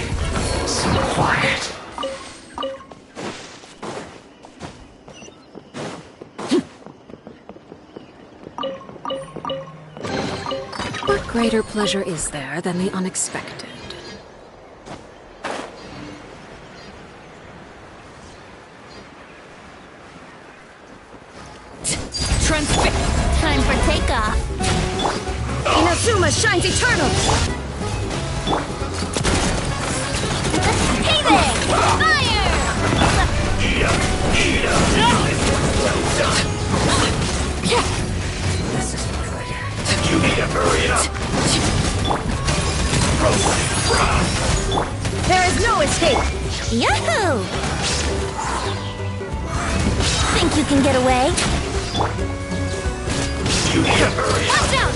some quiet. What greater pleasure is there than the unexpected? Transfixed! Time for takeoff. Inazuma shines eternal! Hey there! Fire! This isn't good. You need to hurry up. There is no escape! Yahoo! Think you can get away? You need to hurry up. Watch out!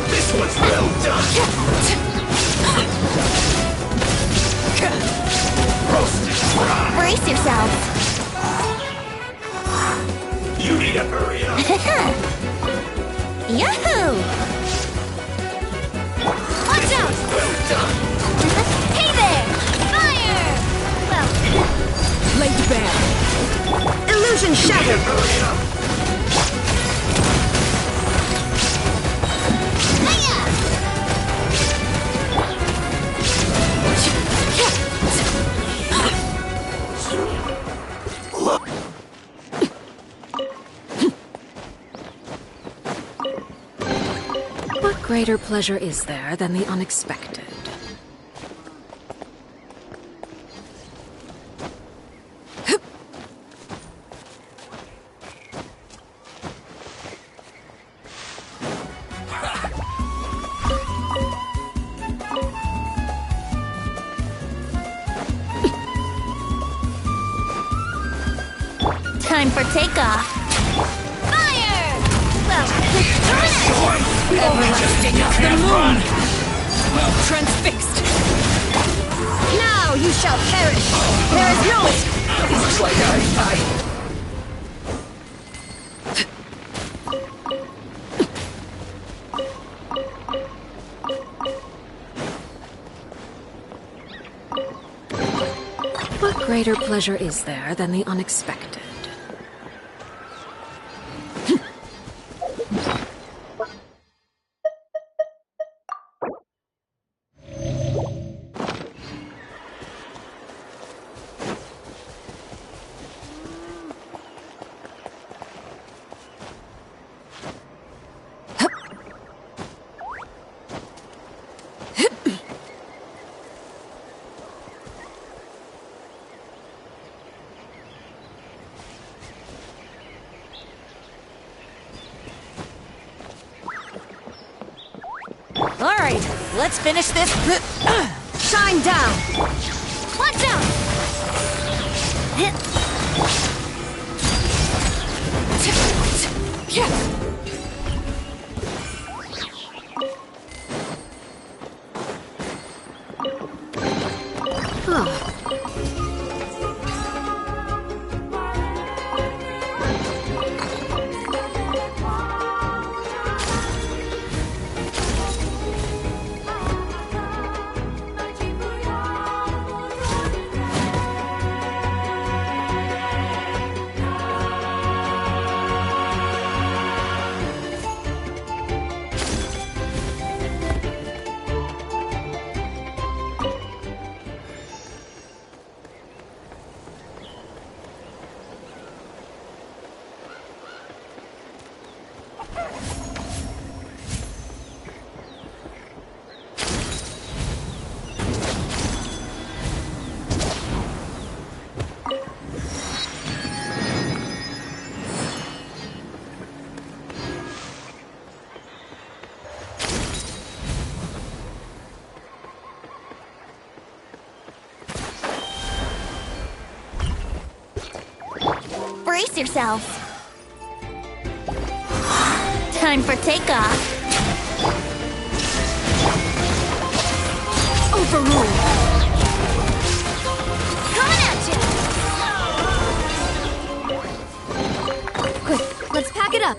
This one's well done. Roasted fry. Brace yourselves. You need to hurry up. Yahoo! Watch out! Well done. Hey there! Fire! Well, Laid bare. Illusion shattered! Hurry up. hiya! What greater pleasure is there than the unexpected? Time for takeoff. Fire! Well, coming at you! Everlasting as the moon! Transfixed! Now you shall perish! There is no escape! Looks like I... What greater pleasure is there than the unexpected? Alright, let's finish this. Shine down! Watch out! yourselves. Time for takeoff. Overruled. Coming at you. Quick, let's pack it up.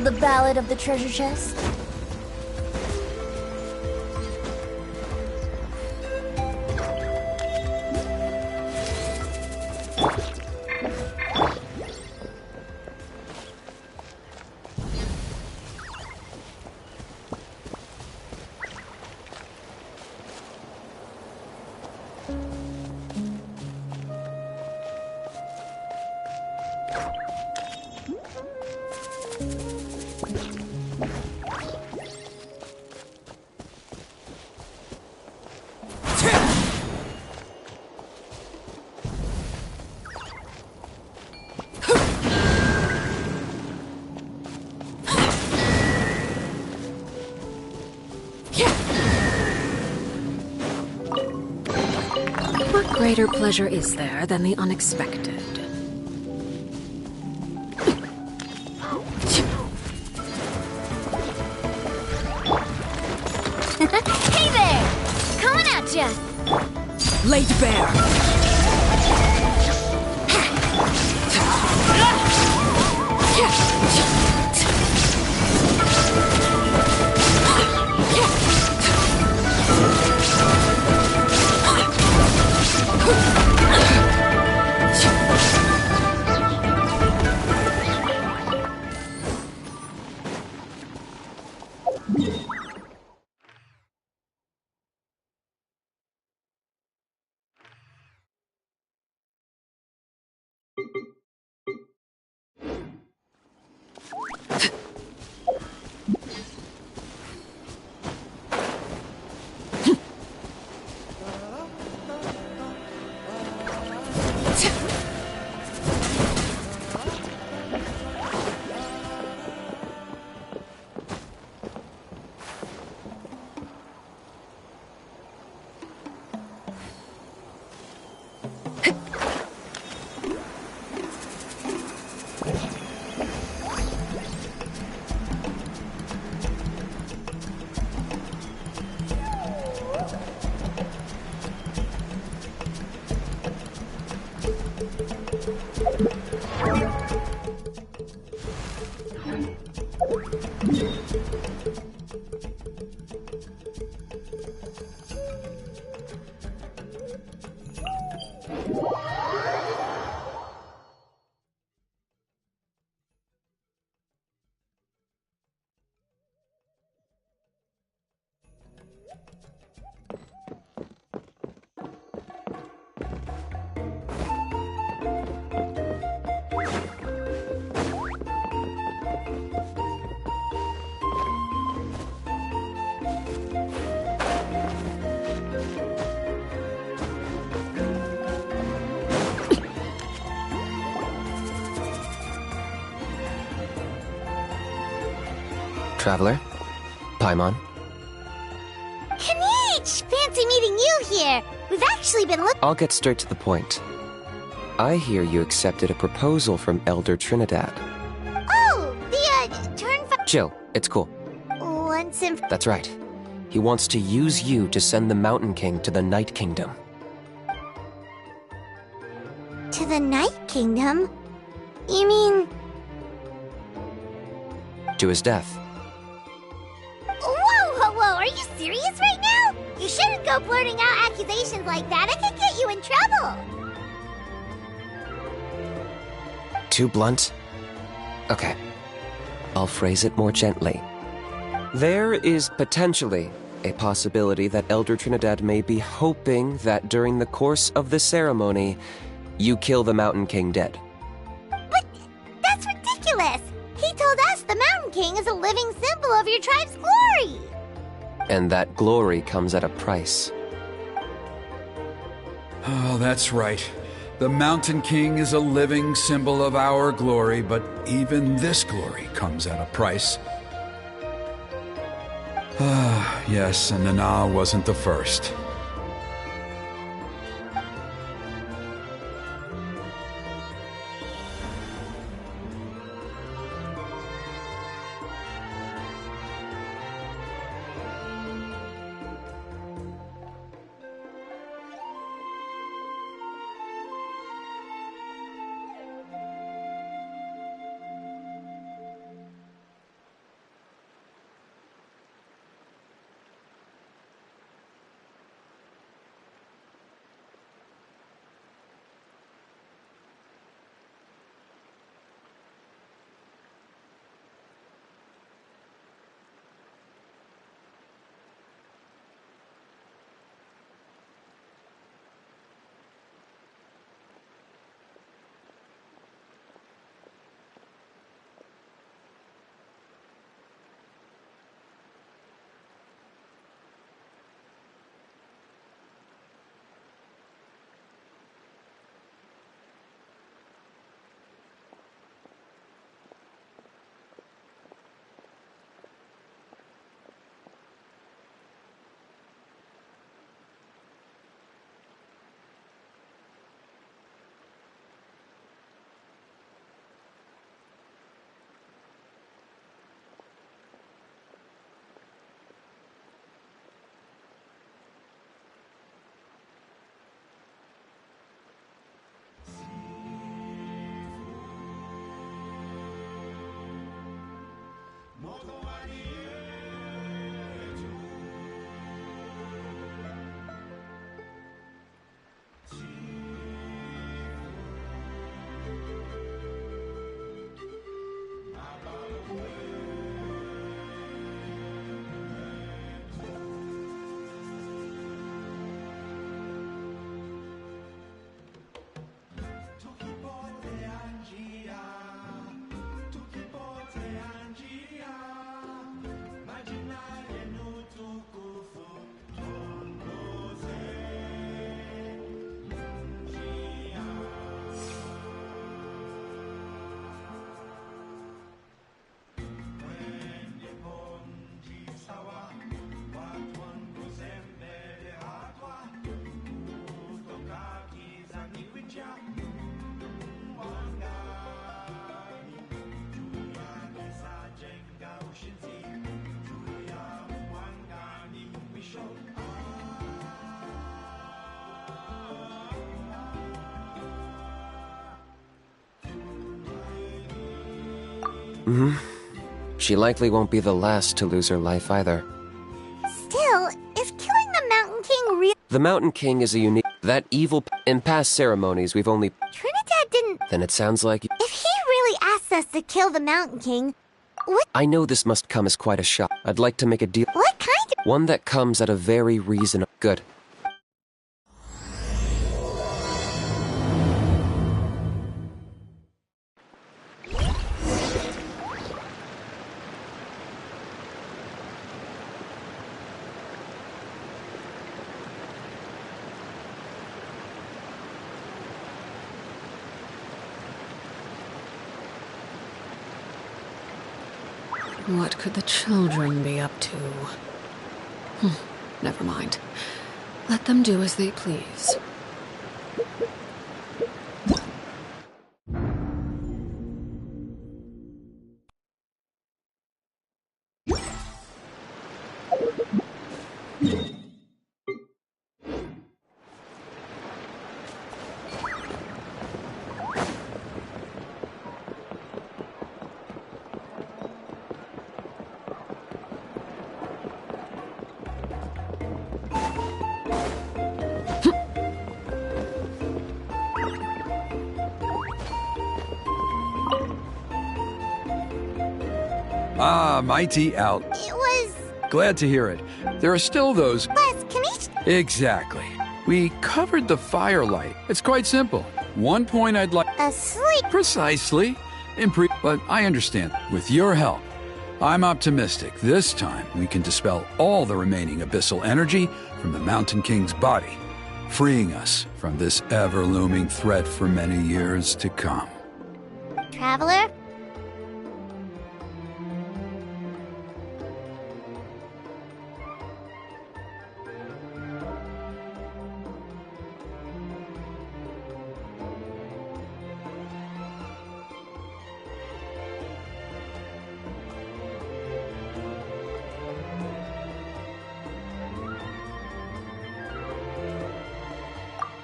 The Ballad of the Treasure Chest? What greater pleasure is there than the unexpected? Hey there! Coming at ya! Laid bare. Traveler? Paimon? Kanich! Fancy meeting you here! We've actually been I'll get straight to the point. I hear you accepted a proposal from Elder Trinidad. Oh! The, turn Chill, it's cool. Once and That's right. He wants to use you to send the Mountain King to the Night Kingdom. to the Night Kingdom? You mean... To his death. Whoa, are you serious right now? You shouldn't go blurting out accusations like that. It could get you in trouble. Too blunt? Okay. I'll phrase it more gently. There is potentially a possibility that Elder Trinidad may be hoping that during the course of the ceremony, you kill the Mountain King dead. But that's ridiculous. He told us the Mountain King is a living symbol of your tribe's glory. And that glory comes at a price. Oh, that's right. The Mountain King is a living symbol of our glory, but even this glory comes at a price. Ah, yes, and Nana wasn't the first. She likely won't be the last to lose her life either. Still, is killing the Mountain King real? The Mountain King is a unique... That evil... In past ceremonies, we've only... Trinidad didn't... Then it sounds like... If he really asked us to kill the Mountain King, what... I know this must come as quite a shock. I'd like to make a deal... What kind of... One that comes at a very reasonable... Good. What could the children be up to? Never mind. Let them do as they please. Ah, mighty out. It was... Glad to hear it. There are still those... Les, Kanichi... Exactly. We covered the firelight. It's quite simple. One point I'd like... Asleep. Precisely. But I understand. With your help, I'm optimistic. This time, we can dispel all the remaining abyssal energy from the Mountain King's body, freeing us from this ever-looming threat for many years to come. Traveler?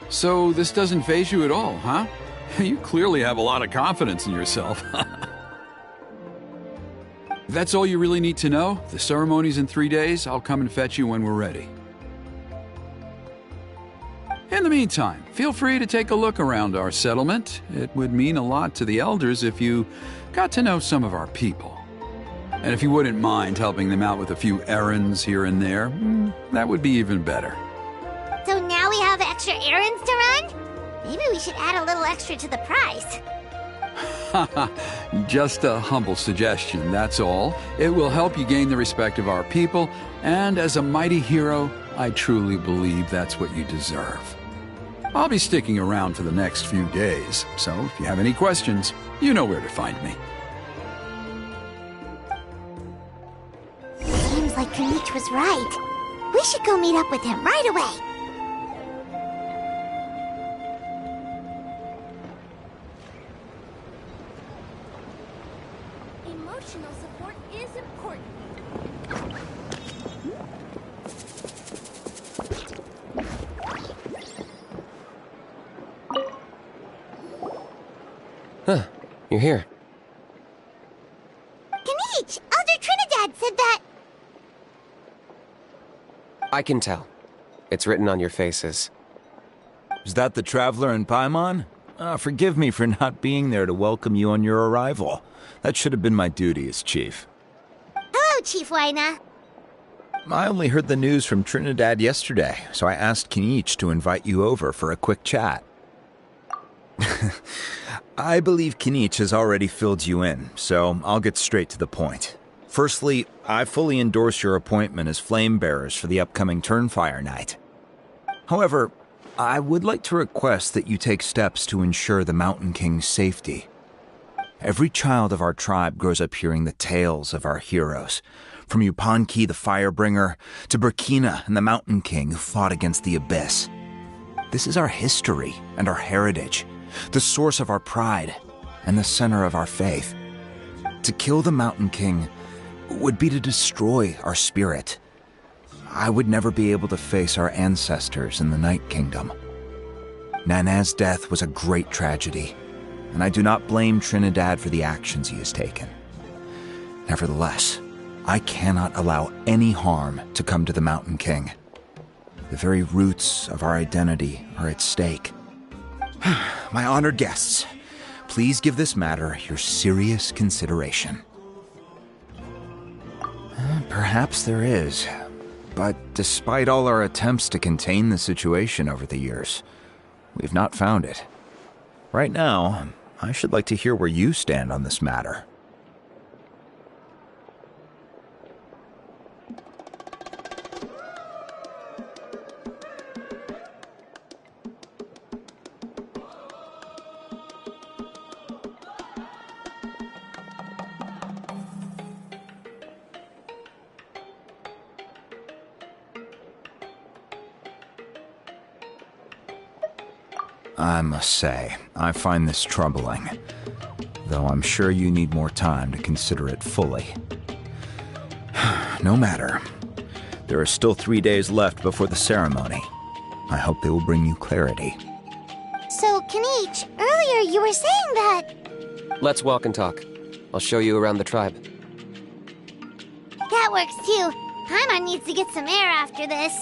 So this doesn't faze you at all, huh? You clearly have a lot of confidence in yourself. If that's all you really need to know, the ceremony's in 3 days. I'll come and fetch you when we're ready. In the meantime, feel free to take a look around our settlement. It would mean a lot to the elders if you got to know some of our people. And if you wouldn't mind helping them out with a few errands here and there, that would be even better. So now we have extra errands to run? Maybe we should add a little extra to the price. Just a humble suggestion, that's all. It will help you gain the respect of our people, and as a mighty hero, I truly believe that's what you deserve. I'll be sticking around for the next few days, so if you have any questions, you know where to find me. Seems like Kanichi was right. We should go meet up with him right away. Emotional support is important. Huh, you're here. Kanichi, Elder Trinidad said that... I can tell. It's written on your faces. Is that the Traveler in Paimon? Forgive me for not being there to welcome you on your arrival. That should have been my duty as chief. Hello, Chief Waina. I only heard the news from Trinidad yesterday, so I asked Kanichi to invite you over for a quick chat. I believe Kanichi has already filled you in, so I'll get straight to the point. Firstly, I fully endorse your appointment as flame bearers for the upcoming Turnfire Night. However, I would like to request that you take steps to ensure the Mountain King's safety. Every child of our tribe grows up hearing the tales of our heroes, from Yupanqui the Firebringer to Burkina and the Mountain King who fought against the Abyss. This is our history and our heritage, the source of our pride and the center of our faith. To kill the Mountain King would be to destroy our spirit. I would never be able to face our ancestors in the Night Kingdom. Nana's death was a great tragedy, and I do not blame Trinidad for the actions he has taken. Nevertheless, I cannot allow any harm to come to the Mountain King. The very roots of our identity are at stake. My honored guests, please give this matter your serious consideration. Perhaps there is, but despite all our attempts to contain the situation over the years, we've not found it. Right now, I should like to hear where you stand on this matter. I must say, I find this troubling, though I'm sure you need more time to consider it fully. No matter. There are still 3 days left before the ceremony. I hope they will bring you clarity. So, Kanichi, earlier you were saying that... Let's walk and talk. I'll show you around the tribe. That works too. Paimon needs to get some air after this.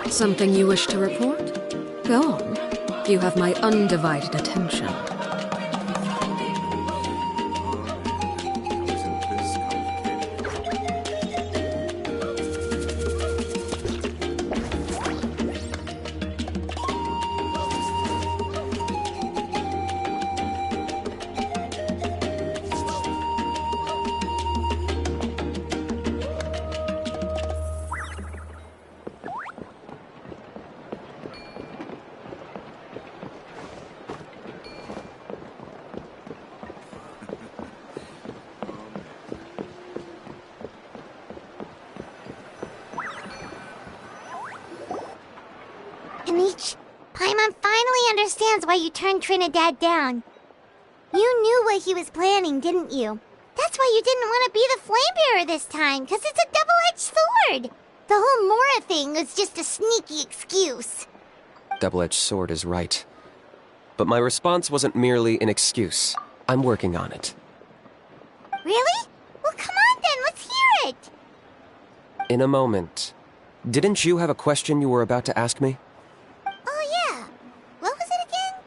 Something you wish to report? Go on. You have my undivided attention. Paimon finally understands why you turned Trinidad down. You knew what he was planning, didn't you? That's why you didn't want to be the Flamebearer this time, because it's a double-edged sword. The whole Mora thing was just a sneaky excuse. Double-edged sword is right. But my response wasn't merely an excuse. I'm working on it. Really? Well, come on then, let's hear it. In a moment. Didn't you have a question you were about to ask me? Oh, yeah. What was it again?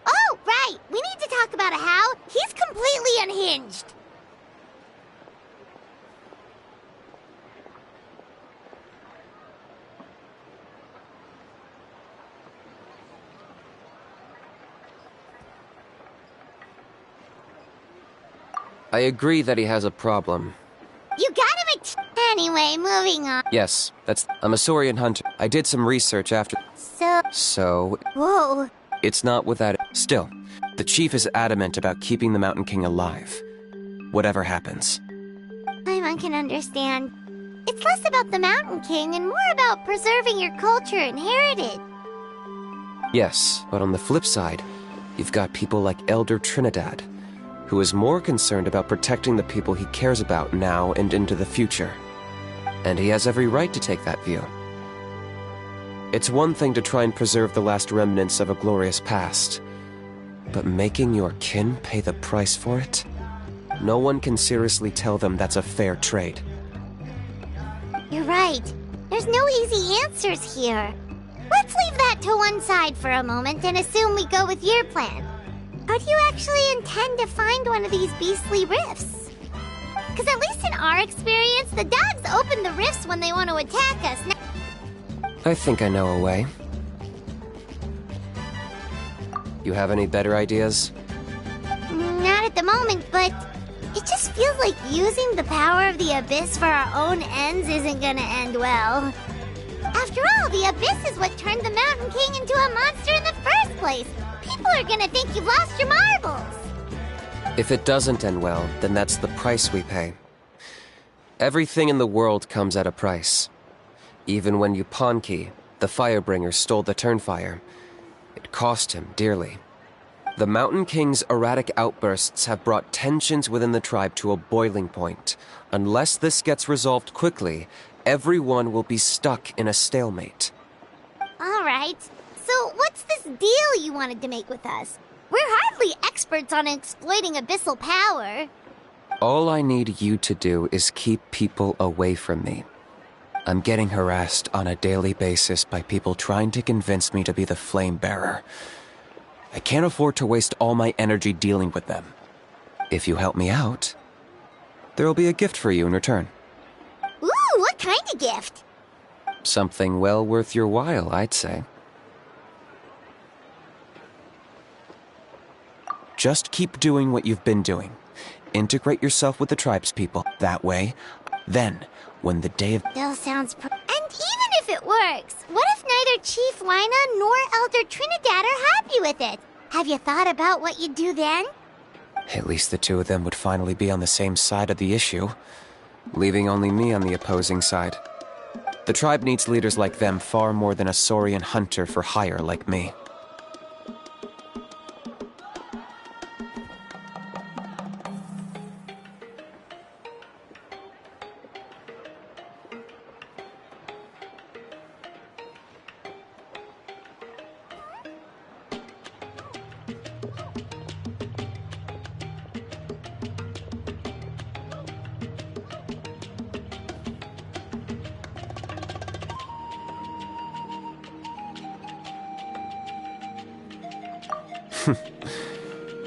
Oh, right. We need to talk about how he's completely unhinged. I agree that he has a problem. You got him anyway, moving on. Yes, I'm a Saurian hunter. I did some research after... So... Whoa. It's not without... Still, the chief is adamant about keeping the Mountain King alive. Whatever happens. Paimon can understand. It's less about the Mountain King and more about preserving your culture and heritage. Yes, but on the flip side, you've got people like Elder Trinidad, who is more concerned about protecting the people he cares about now and into the future. And he has every right to take that view. It's one thing to try and preserve the last remnants of a glorious past, but making your kin pay the price for it? No one can seriously tell them that's a fair trade. You're right. There's no easy answers here. Let's leave that to one side for a moment and assume we go with your plan. How do you actually intend to find one of these beastly rifts? Because at least in our experience, the dogs open the rifts when they want to attack us. I think I know a way. You have any better ideas? Not at the moment, but it just feels like using the power of the Abyss for our own ends isn't gonna end well. After all, the Abyss is what turned the Mountain King into a monster in the first place. People are gonna think you've lost your marbles. If it doesn't end well, then that's the price we pay. Everything in the world comes at a price. Even when Yupanqui, the Firebringer, stole the Turnfire, it cost him dearly. The Mountain King's erratic outbursts have brought tensions within the tribe to a boiling point. Unless this gets resolved quickly, everyone will be stuck in a stalemate. All right. So what's this deal you wanted to make with us? We're hardly experts on exploiting abyssal power. All I need you to do is keep people away from me. I'm getting harassed on a daily basis by people trying to convince me to be the flame bearer. I can't afford to waste all my energy dealing with them. If you help me out, there'll be a gift for you in return. Ooh, what kind of gift? Something well worth your while, I'd say. Just keep doing what you've been doing. Integrate yourself with the tribespeople. That way, then, when the day of... Still sounds and even if it works, what if neither Chief Lina nor Elder Trinidad are happy with it? Have you thought about what you'd do then? At least the two of them would finally be on the same side of the issue, leaving only me on the opposing side. The tribe needs leaders like them far more than a Saurian hunter for hire like me.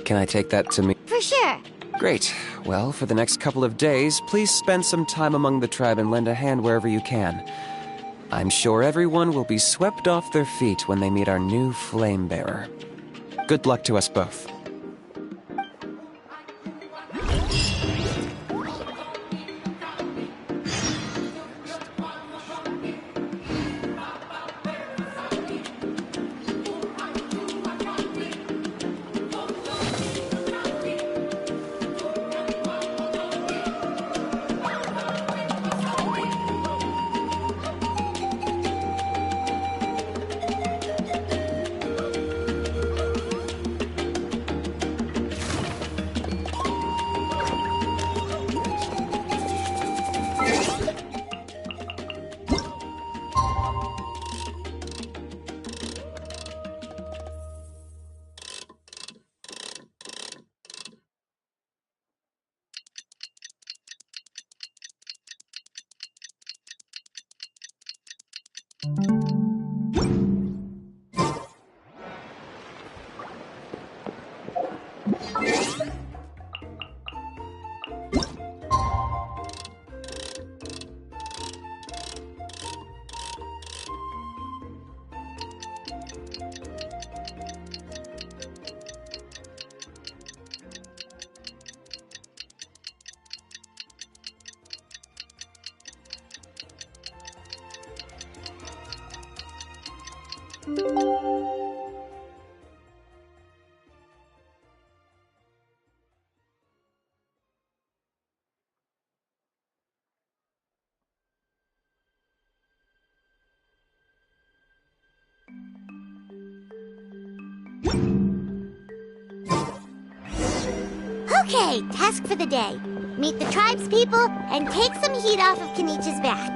Can I take that to me? For sure. Great. Well, for the next couple of days, please spend some time among the tribe and lend a hand wherever you can. I'm sure everyone will be swept off their feet when they meet our new flame bearer. Good luck to us both. Okay, task for the day. Meet the tribe's people and take some heat off of Kenichi's back.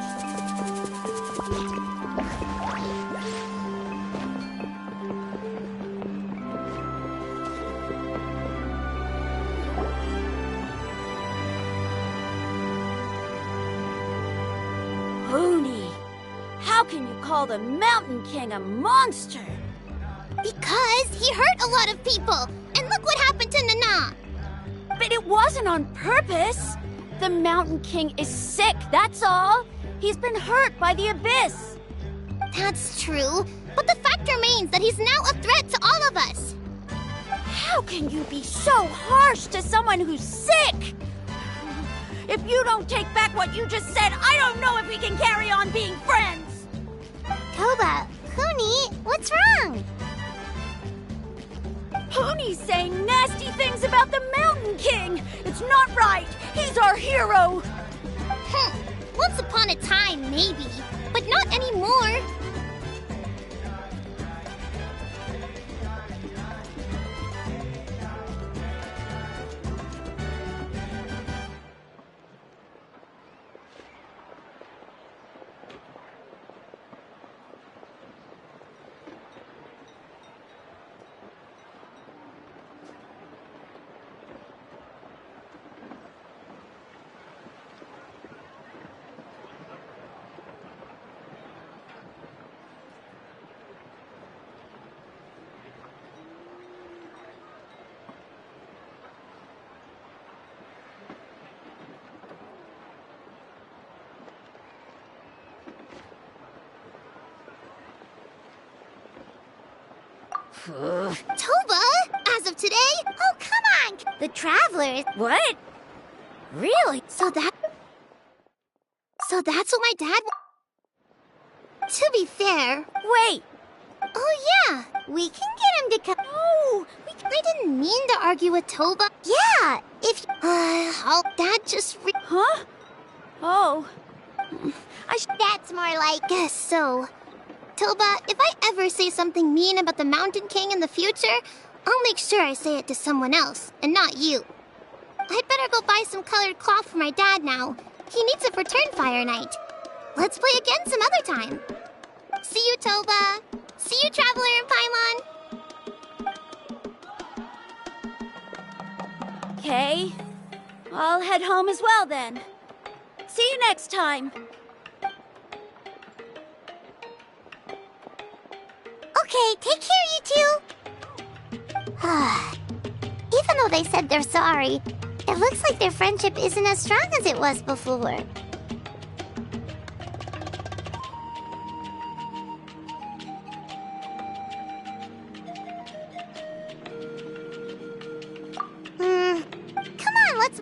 Huni, how can you call the Mountain King a monster? Because he hurt a lot of people, and look what happened to Nana. But it wasn't on purpose. The Mountain King is sick, that's all. He's been hurt by the Abyss. That's true, but the fact remains that he's now a threat to all of us. How can you be so harsh to someone who's sick? If you don't take back what you just said, I don't know if we can carry on being friends. Toba, Huni, what's wrong? Huni's saying nasty things about the Mountain King. It's not right. He's our hero. Once upon a time, maybe, but not anymore. Toba, as of today? Oh, come on! The Travelers. What? Really? So that's what my dad... To be fair... Wait! Oh, yeah! We can get him to come... No! I didn't mean to argue with Toba. Yeah! If... Dad just... Huh? Oh... That's more like... Guess so. Toba, if I ever say something mean about the Mountain King in the future, I'll make sure I say it to someone else, and not you. I'd better go buy some colored cloth for my dad now. He needs it for Turnfire Night. Let's play again some other time. See you, Toba. See you, Traveler and Paimon. Okay. I'll head home as well then. See you next time. Okay, take care, you two. Even though they said they're sorry, it looks like their friendship isn't as strong as it was before. Come on, let's...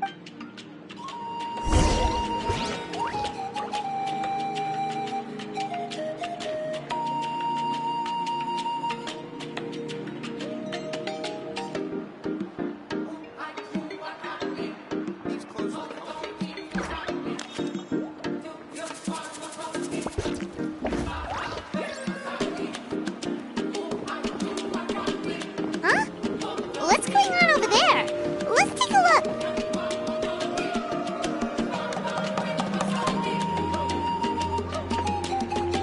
Huh? What's going on over there? Let's take a look.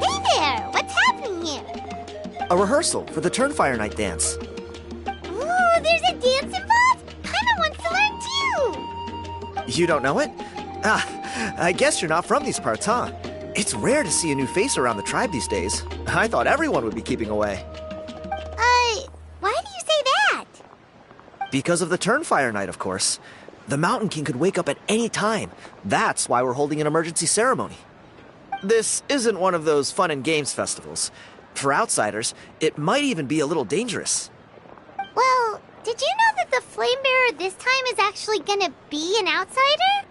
Hey there! What's happening here? A rehearsal for the Turnfire Night dance. Ooh, there's a dance involved? Kinda wants to learn too. You don't know it? Ah, I guess you're not from these parts, huh? It's rare to see a new face around the tribe these days. I thought everyone would be keeping away. Why do you say that? Because of the Turnfire Night, of course. The Mountain King could wake up at any time. That's why we're holding an emergency ceremony. This isn't one of those fun and games festivals. For outsiders, it might even be a little dangerous. Well, did you know that the Flame Bearer this time is actually gonna be an outsider?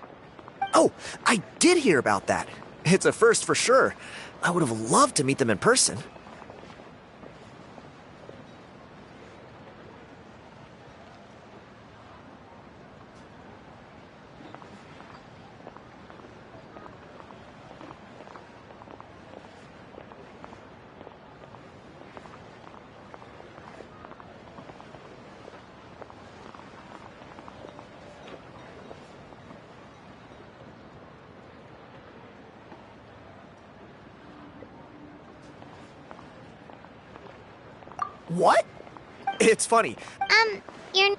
Oh, I did hear about that. It's a first for sure. I would have loved to meet them in person. What? It's funny. You're...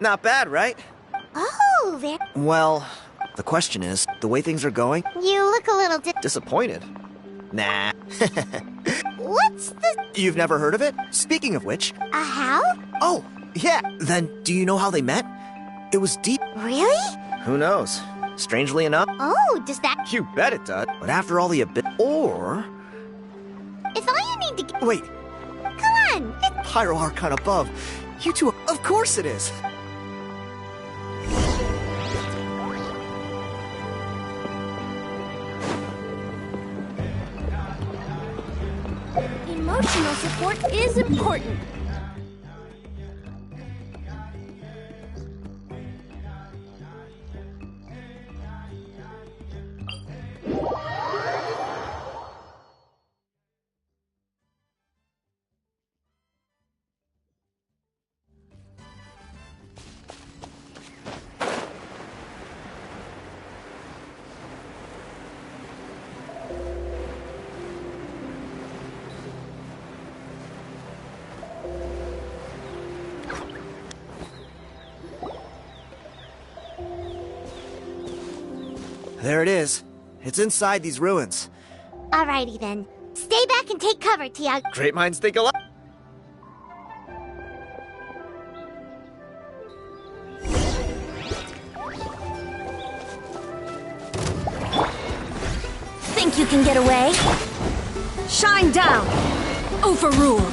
Not bad, right? Oh, there... Well, the question is, the way things are going, You look a little disappointed. Nah. What's the... You've never heard of it? Speaking of which... A how? Oh, yeah. Then, do you know how they met? It was deep. Really? Who knows? Strangely enough... Oh, does that... You bet it does. But after all the Or... If all you need to get... Wait. Come on! Pyro Archon above. You two... Of course it is! Emotional support is important. There it is. It's inside these ruins. Alrighty then. Stay back and take cover, Tiag. Great minds think alike. Think you can get away? Shine down! Overruled.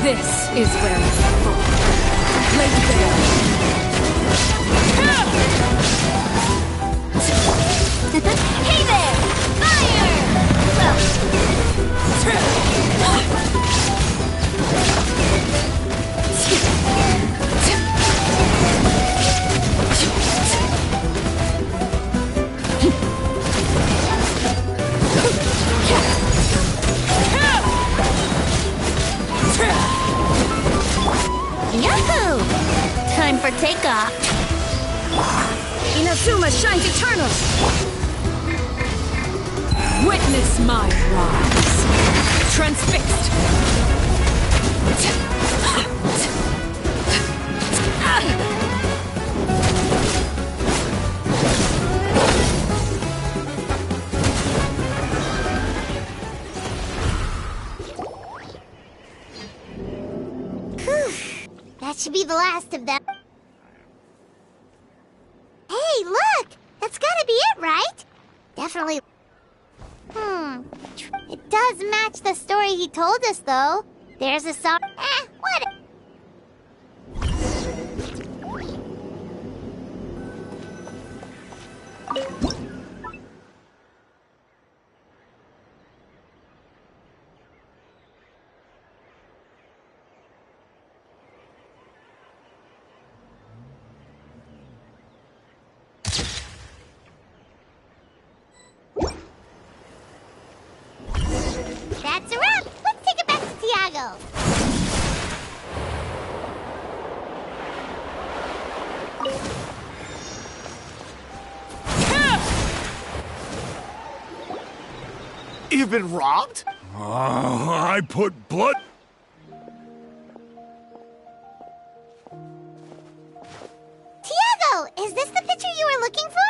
This is where we fall. Laid bare. Hey there! Fire! Yahoo! Time for takeoff. Inazuma shines eternal. Witness my rise. Transfixed. That should be the last of them. Hey, look! That's gotta be it, right? Definitely. It does match the story he told us, though. There's a song. What? That's a wrap. Let's take it back to Tiago. You've been robbed? I put blood... Tiago, is this the picture you were looking for?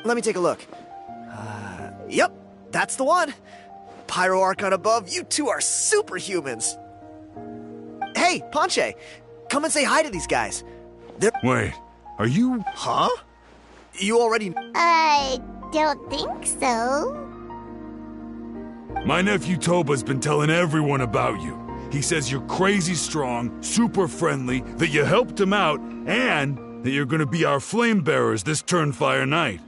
Let me take a look. Yep, that's the one. Pyro Archon above, you two are superhumans. Hey, Ponche, come and say hi to these guys. Wait, are you... Huh? You already... I don't think so. My nephew Toba's been telling everyone about you. He says you're crazy strong, super friendly, that you helped him out, and that you're gonna be our flame bearers this Turnfire night.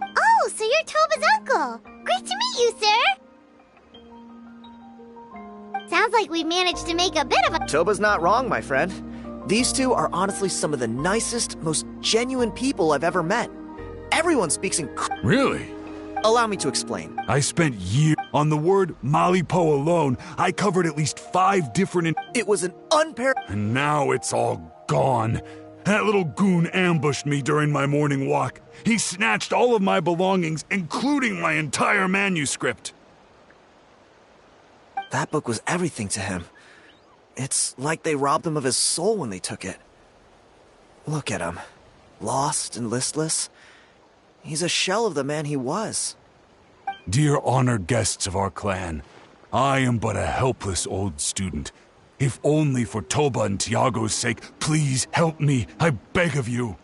Oh, so you're Toba's uncle. Great to meet you, sir. Sounds like we managed to make a bit of a... Toba's not wrong, my friend. These two are honestly some of the nicest, most genuine people I've ever met. Everyone speaks in... Really? Allow me to explain. I spent years on the word Malipo alone. I covered at least 5 different... It was an unpaired... And now it's all gone. That little goon ambushed me during my morning walk. He snatched all of my belongings, including my entire manuscript. That book was everything to him. It's like they robbed him of his soul when they took it. Look at him. Lost and listless. He's a shell of the man he was. Dear honored guests of our clan, I am but a helpless old student. If only for Toba and Tiago's sake, please help me, I beg of you.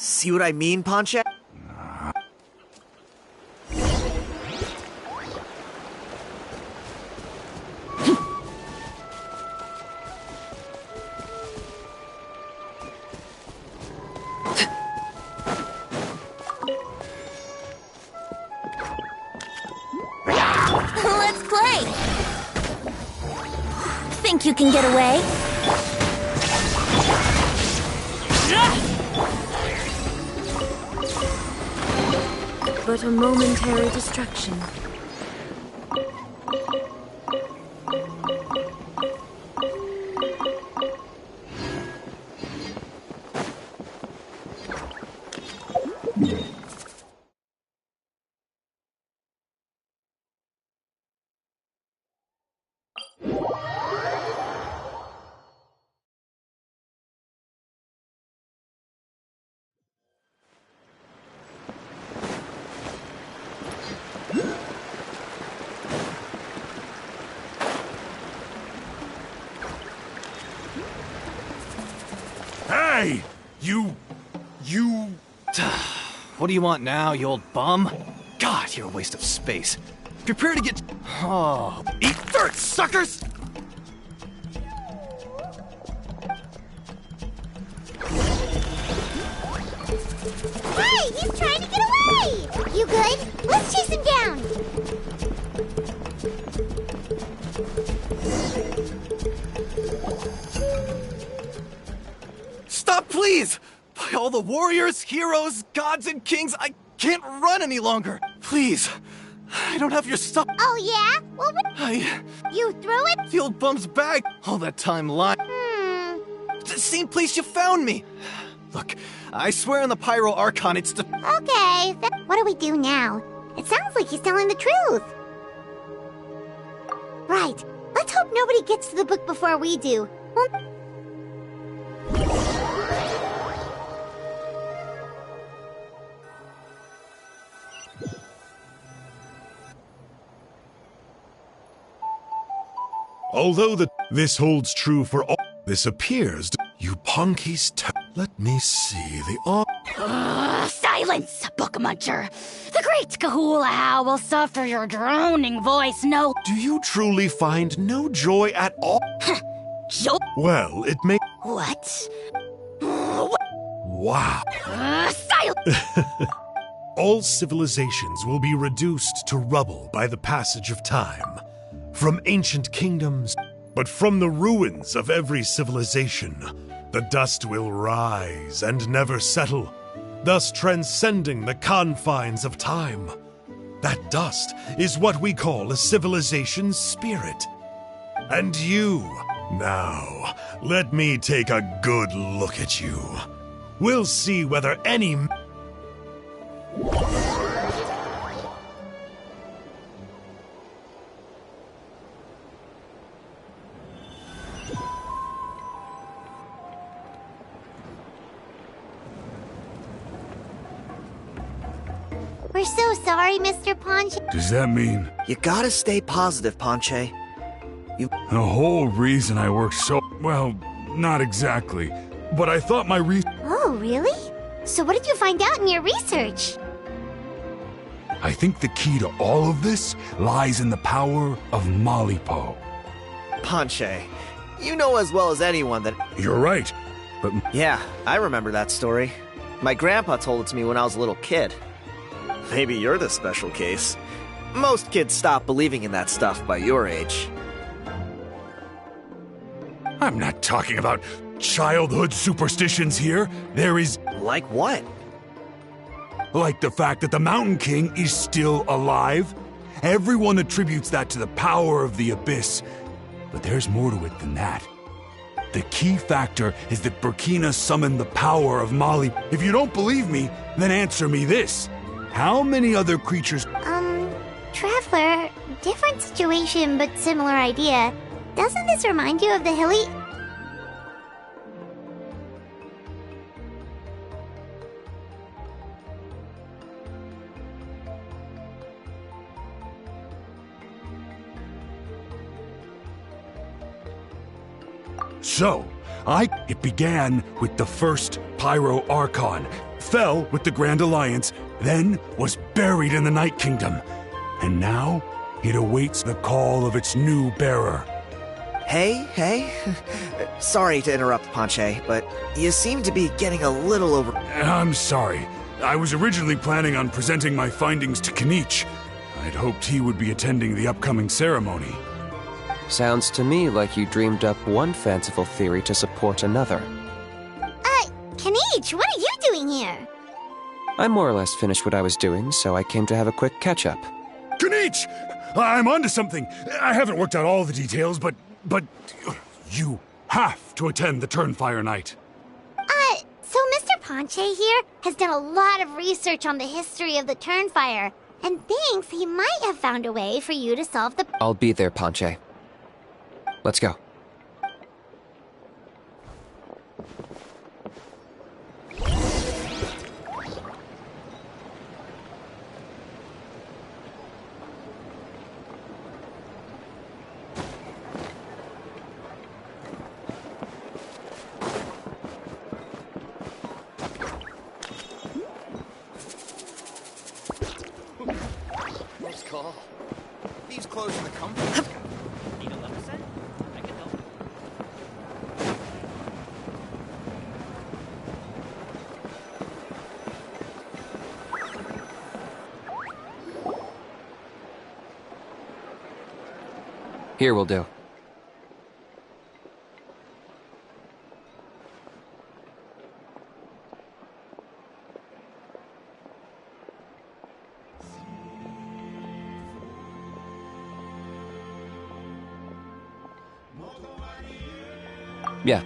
See what I mean, Ponche? Let's play! Think you can get away? But a momentary distraction. Hey! You... What do you want now, you old bum? God, you're a waste of space. Prepare to get... Oh, eat dirt, suckers! Hey, he's trying to Hey! You good? Let's chase him down! Stop, please! By all the warriors, heroes, gods, and kings, I can't run any longer. Please. I don't have your stuff. Oh, yeah? Well, you threw it? The old bum's bag. All that time lying. It's the same place you found me. Look, I swear on the Pyro Archon it's the... Okay, what do we do now? It sounds like he's telling the truth. Right. Let's hope nobody gets to the book before we do. Although this holds true for all, this appears you punkies. Let me see the Silence, book muncher. The great Kahula will suffer your droning voice. No. Do you truly find no joy at all? Joy? Well, it may. What? Wow. Silence. All civilizations will be reduced to rubble by the passage of time. From ancient kingdoms, but from the ruins of every civilization, the dust will rise and never settle, thus transcending the confines of time. That dust is what we call a civilization's spirit. And you, now, let me take a good look at you. We'll see whether any... We're so sorry, Mr. Ponche. Does that mean... You gotta stay positive, Ponche. The whole reason I worked so... Well, not exactly. But I thought my Oh, really? So what did you find out in your research? I think the key to all of this lies in the power of Malipo. Ponche, you know as well as anyone that... You're right, but... Yeah, I remember that story. My grandpa told it to me when I was a little kid. Maybe you're the special case. Most kids stop believing in that stuff by your age. I'm not talking about childhood superstitions here. There is... Like what? Like the fact that the Mountain King is still alive. Everyone attributes that to the power of the Abyss. But there's more to it than that. The key factor is that Burkina summoned the power of Mali. If you don't believe me, then answer me this. How many other creatures... Traveler, different situation but similar idea. Doesn't this remind you of the hilly... So, it began with the first Pyro Archon, fell with the Grand Alliance, then was buried in the Night Kingdom. And now, it awaits the call of its new bearer. Hey. Sorry to interrupt, Ponche, but you seem to be getting a little over... I'm sorry. I was originally planning on presenting my findings to Kinich. I'd hoped he would be attending the upcoming ceremony. Sounds to me like you dreamed up one fanciful theory to support another. Kinich, what are you doing here? I more or less finished what I was doing, so I came to have a quick catch-up. Kinich! I'm onto something. I haven't worked out all the details, but you have to attend the Turnfire Night. So Mr. Ponche here has done a lot of research on the history of the Turnfire, and thinks he might have found a way for you to solve the... I'll be there, Ponche. Let's go. Close call. These clothes in the comfort. Need a leather set? I can help. Here will do. Yeah.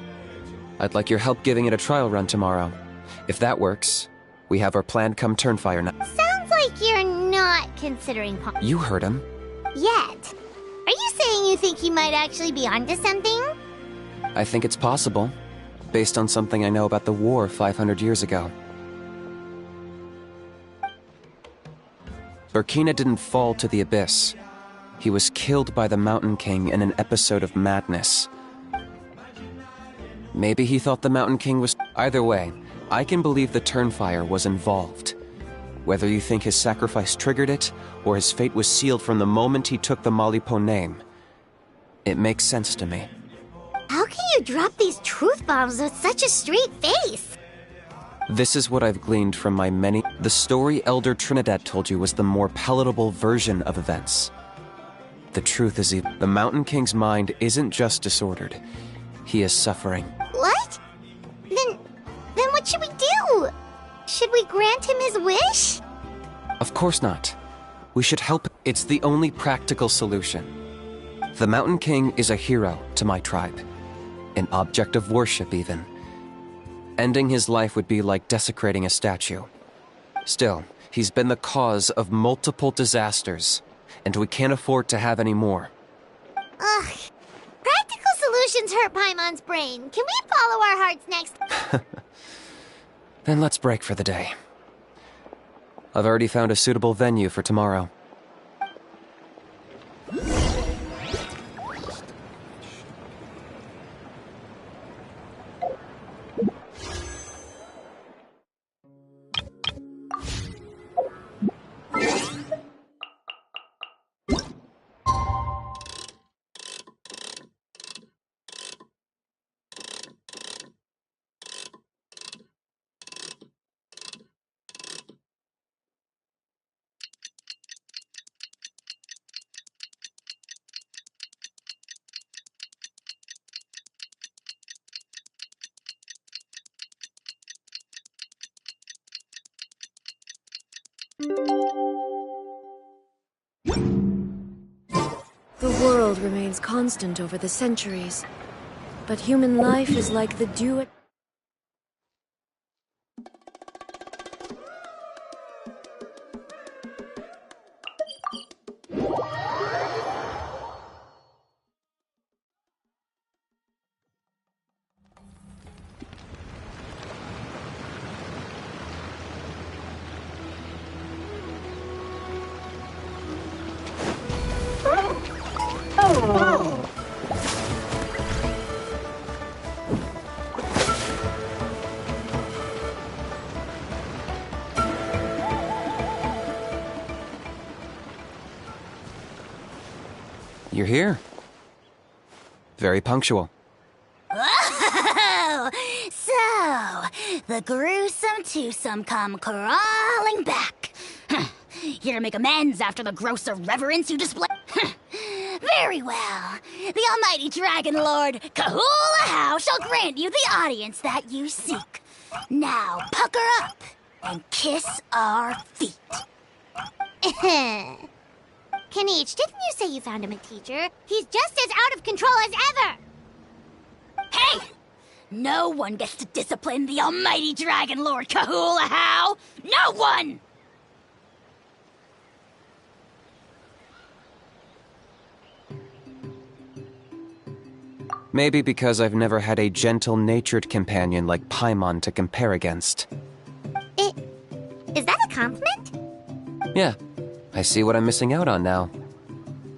I'd like your help giving it a trial run tomorrow. If that works, we have our plan come Turnfire night. Sounds like you're not considering You heard him. yet. Are you saying you think he might actually be onto something? I think it's possible, based on something I know about the war 500 years ago. Burkina didn't fall to the abyss. He was killed by the Mountain King in an episode of madness. Maybe he thought the Mountain King was... Either way, I can believe the Turnfire was involved. Whether you think his sacrifice triggered it, or his fate was sealed from the moment he took the Malipo name, it makes sense to me. How can you drop these truth bombs with such a straight face? This is what I've gleaned from my many... The story Elder Trinidad told you was the more palatable version of events. The truth is, the Mountain King's mind isn't just disordered. He is suffering. What? Then what should we do? Should we grant him his wish? Of course not. We should help. It's the only practical solution. The Mountain King is a hero to my tribe. An object of worship, even. Ending his life would be like desecrating a statue. Still, he's been the cause of multiple disasters, and we can't afford to have any more. Ugh. Practical solutions hurt Paimon's brain. Can we follow our hearts next? Then let's break for the day. I've already found a suitable venue for tomorrow. The world remains constant over the centuries, but human life is like the dew at... You're here. Very punctual. Oh, so the gruesome twosome come crawling back. Here to make amends after the gross irreverence you display. Very well. The almighty Dragon Lord Kahula How shall grant you the audience that you seek. Now pucker up and kiss our feet. Kenichi, didn't you say you found him a teacher? He's just as out of control as ever! Hey! No one gets to discipline the almighty Dragon Lord Kahula How! No one! Maybe because I've never had a gentle-natured companion like Paimon to compare against. Is that a compliment? Yeah, I see what I'm missing out on now.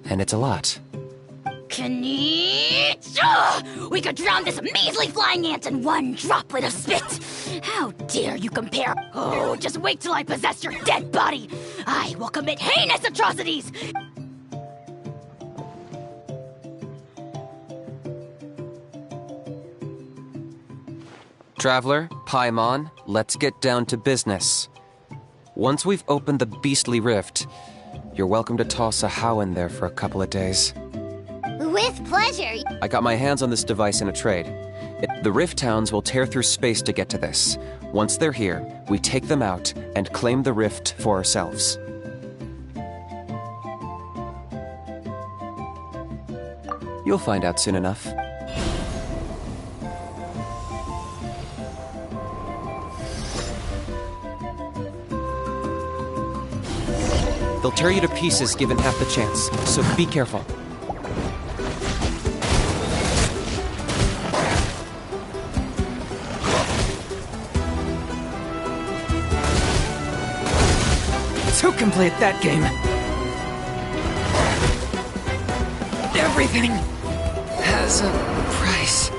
And it's a lot. Kenichi! Ugh! We could drown this measly flying ant in one droplet of spit! How dare you compare? Oh, just wait till I possess your dead body! I will commit heinous atrocities! Traveler, Paimon, let's get down to business. Once we've opened the beastly rift, you're welcome to toss a how in there for a couple of days. What With pleasure. I got my hands on this device in a trade. The Rift Towns will tear through space to get to this. Once they're here, we take them out and claim the Rift for ourselves. You'll find out soon enough. They'll tear you to pieces given half the chance, so be careful. To complete that game, everything has a price.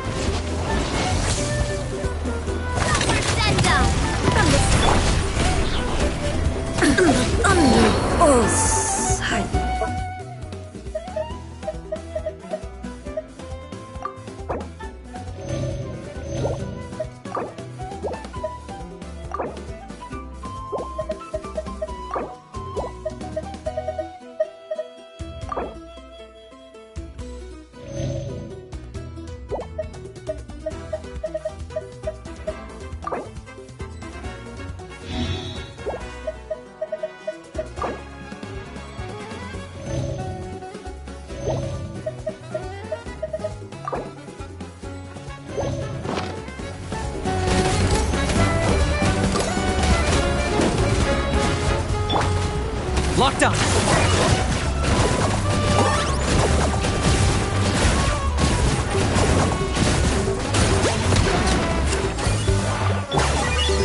Locked on.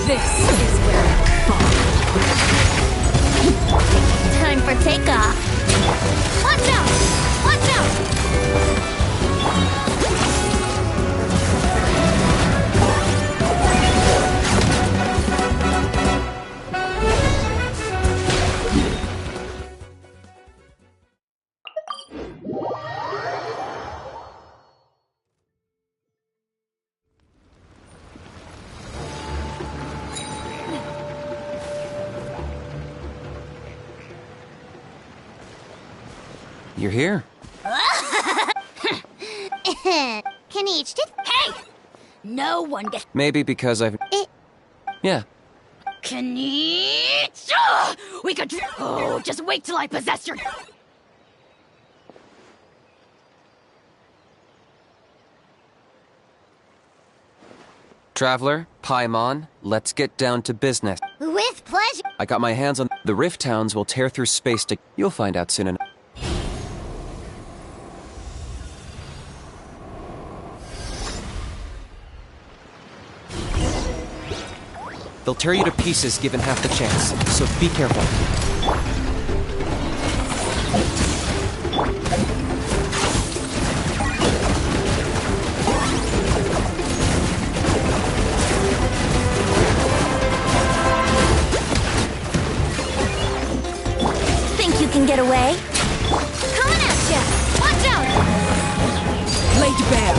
This is where I fall. Time for takeoff. Watch out! Watch out! You're here. Kenichi, Hey! No one gets... Maybe because I've... Yeah. Kenichi! We could... Oh, just wait till I possess your... Traveler, Paimon, let's get down to business. With pleasure. I got my hands on... The Rift Towns will tear through space to... You'll find out soon enough. They'll tear you to pieces given half the chance, so be careful. Think you can get away? Coming at ya! Watch out! Laid bare.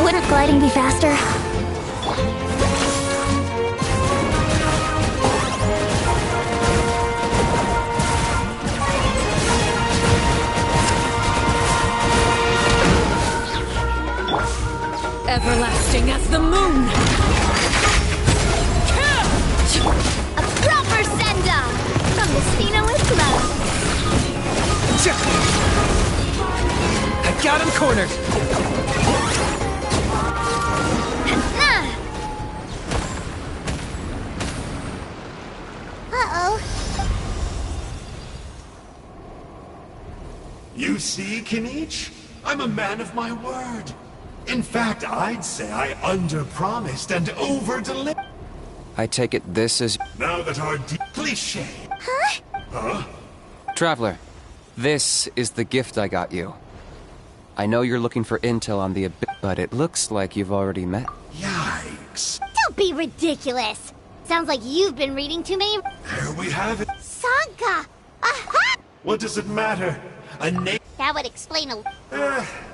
Wouldn't gliding be faster? Everlasting as the moon! A proper send-off from the Spina with love. I got him cornered! Uh-oh. You see, Kenichi? I'm a man of my word. In fact, I'd say I under-promised and over-delivered. I take it this is... Now that our cliché. Huh? Huh? Traveler, this is the gift I got you. I know you're looking for intel on the Abyss, but it looks like you've already met. Yikes. Don't be ridiculous. Sounds like you've been reading too many... There we have it. Saga! Aha! What does it matter? a name. That would explain a...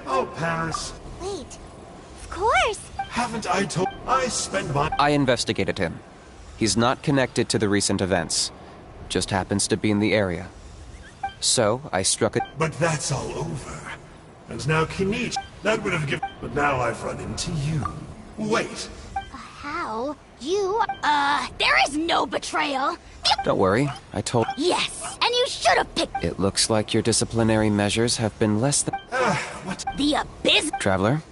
Oh, Paris. Wait. Of course. Haven't I told... I spent my... I investigated him. He's not connected to the recent events. Just happens to be in the area. So, I struck it. But that's all over. And now Kinich, that would have given... But now I've run into you. Wait. How? You... There is no betrayal. Don't worry, I told... Yes, and you should have picked... It looks like your disciplinary measures have been less than... What? The Abyss... Traveler?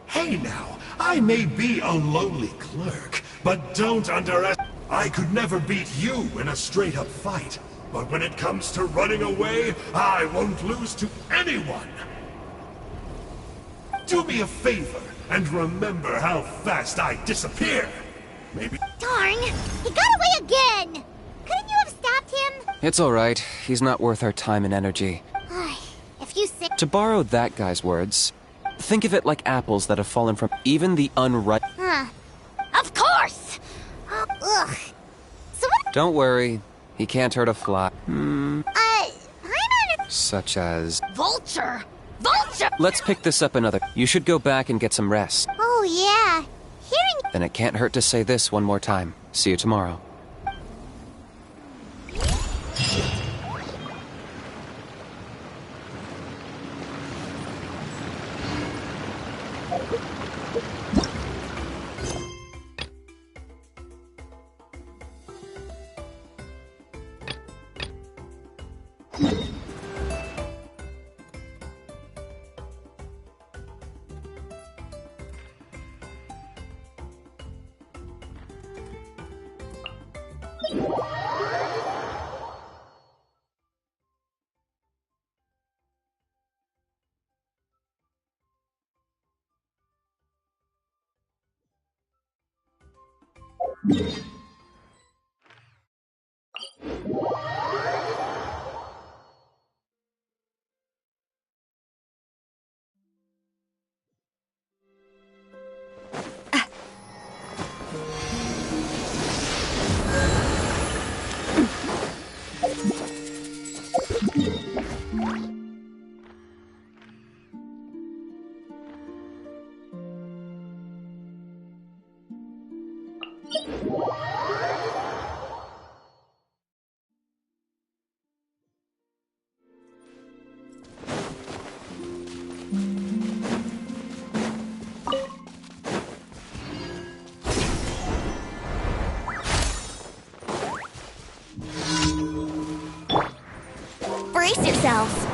Hey now, I may be a lowly clerk, but don't underestimate... I could never beat you in a straight-up fight. But when it comes to running away, I won't lose to anyone! Do me a favor, and remember how fast I disappear! Maybe... Darn! He got away again! Couldn't you have stopped him? It's alright. He's not worth our time and energy. If you say... To borrow that guy's words, think of it like apples that have fallen from even the unripe... Huh. Of course! Oh, ugh. So what... Don't worry. He can't hurt a fly. I'm on... Such as... Vulture! Vulture! Let's pick this up another... You should go back and get some rest. Oh, yeah. Hearing... Then it can't hurt to say this one more time. See you tomorrow. Brace yourselves.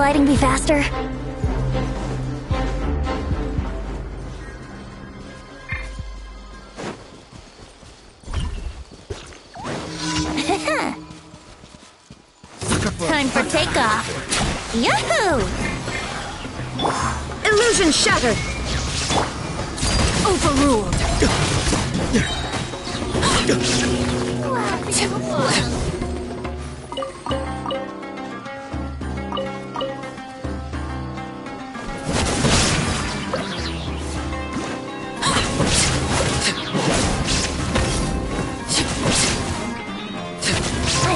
gliding be faster? Time for takeoff. Yahoo! Illusion shattered! Overruled!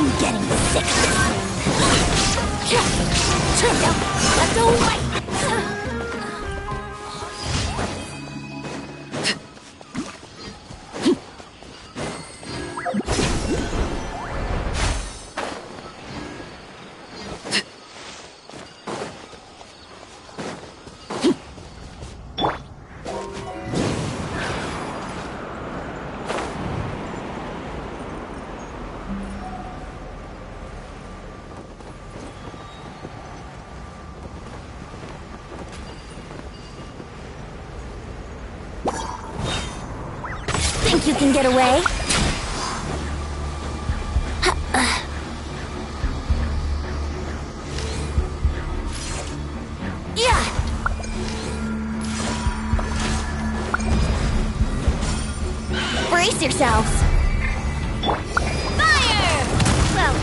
I'm getting sick of this. Let's go away. Think you can get away? Yeah! Brace yourselves! Fire! Well,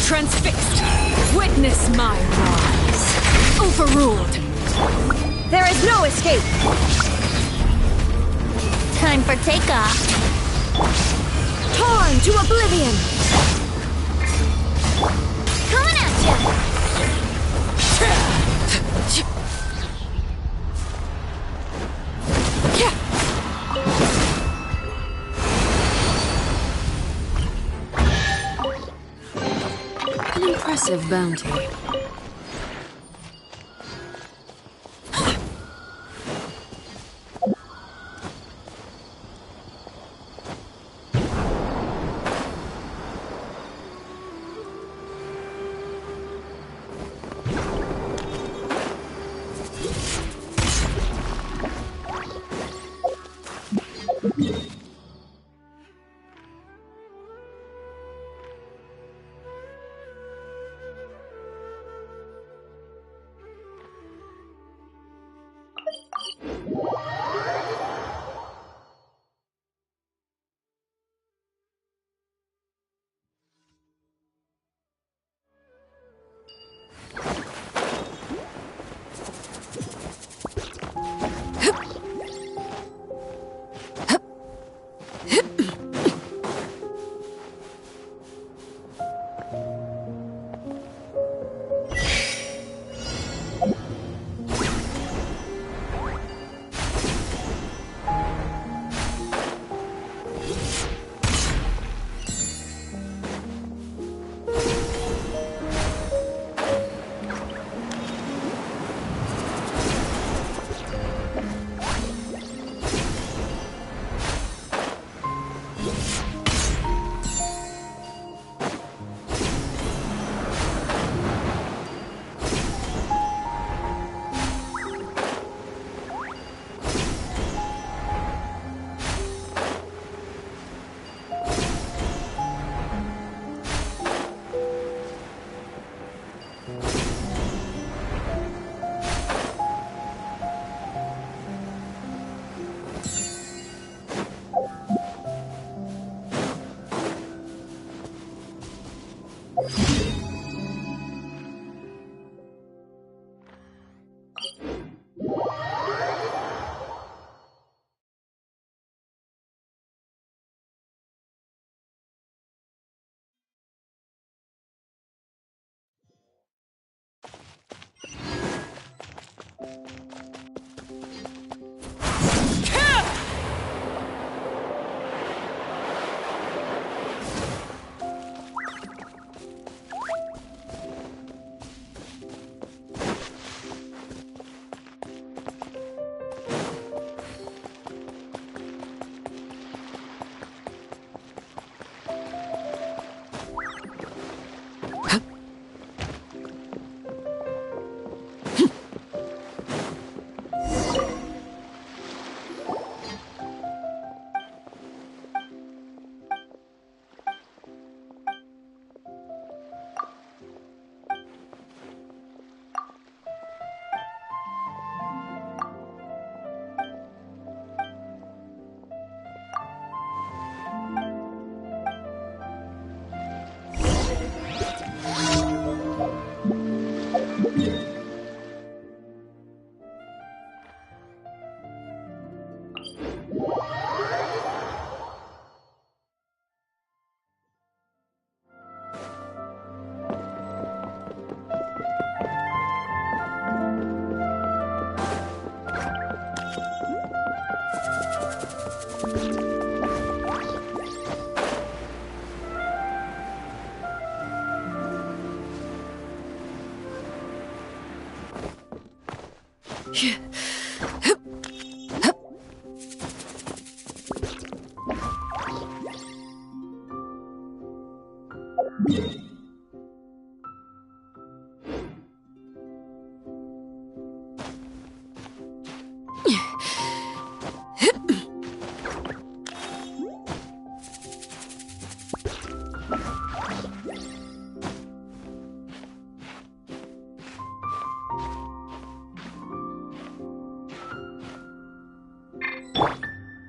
Transfixed! Witness my rise! Overruled! There is no escape! time for takeoff. Torn to oblivion! Coming at ya! An impressive bounty.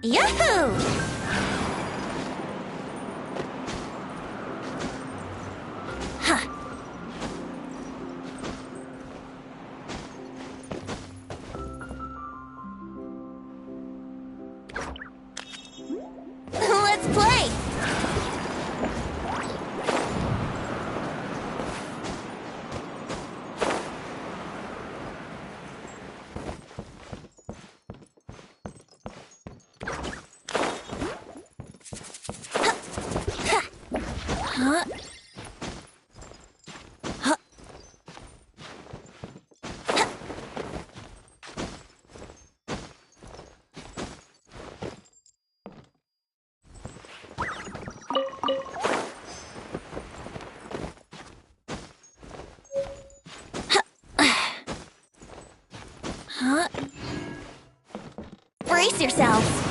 Yahoo! Huh. Let's play! Huh? Huh? Huh? Brace yourselves!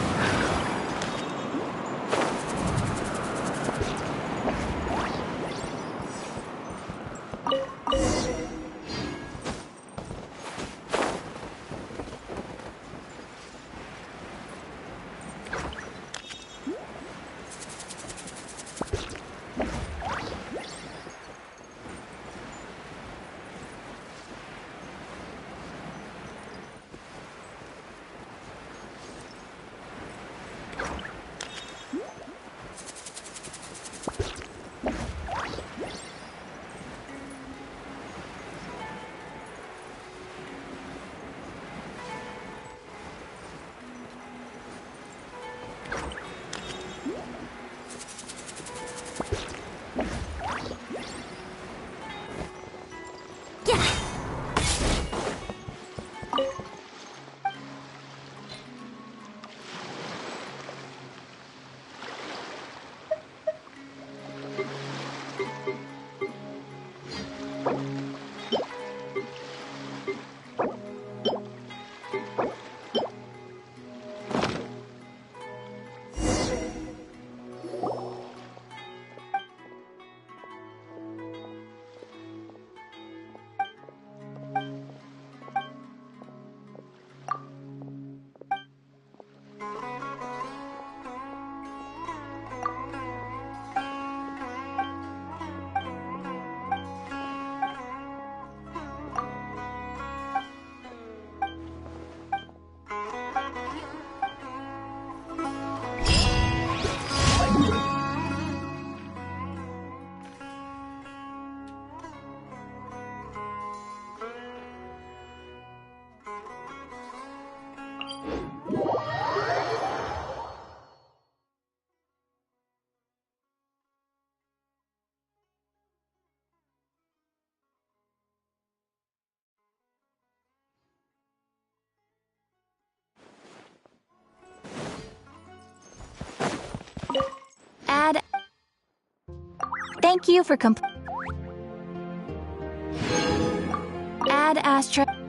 Thank you for add astra.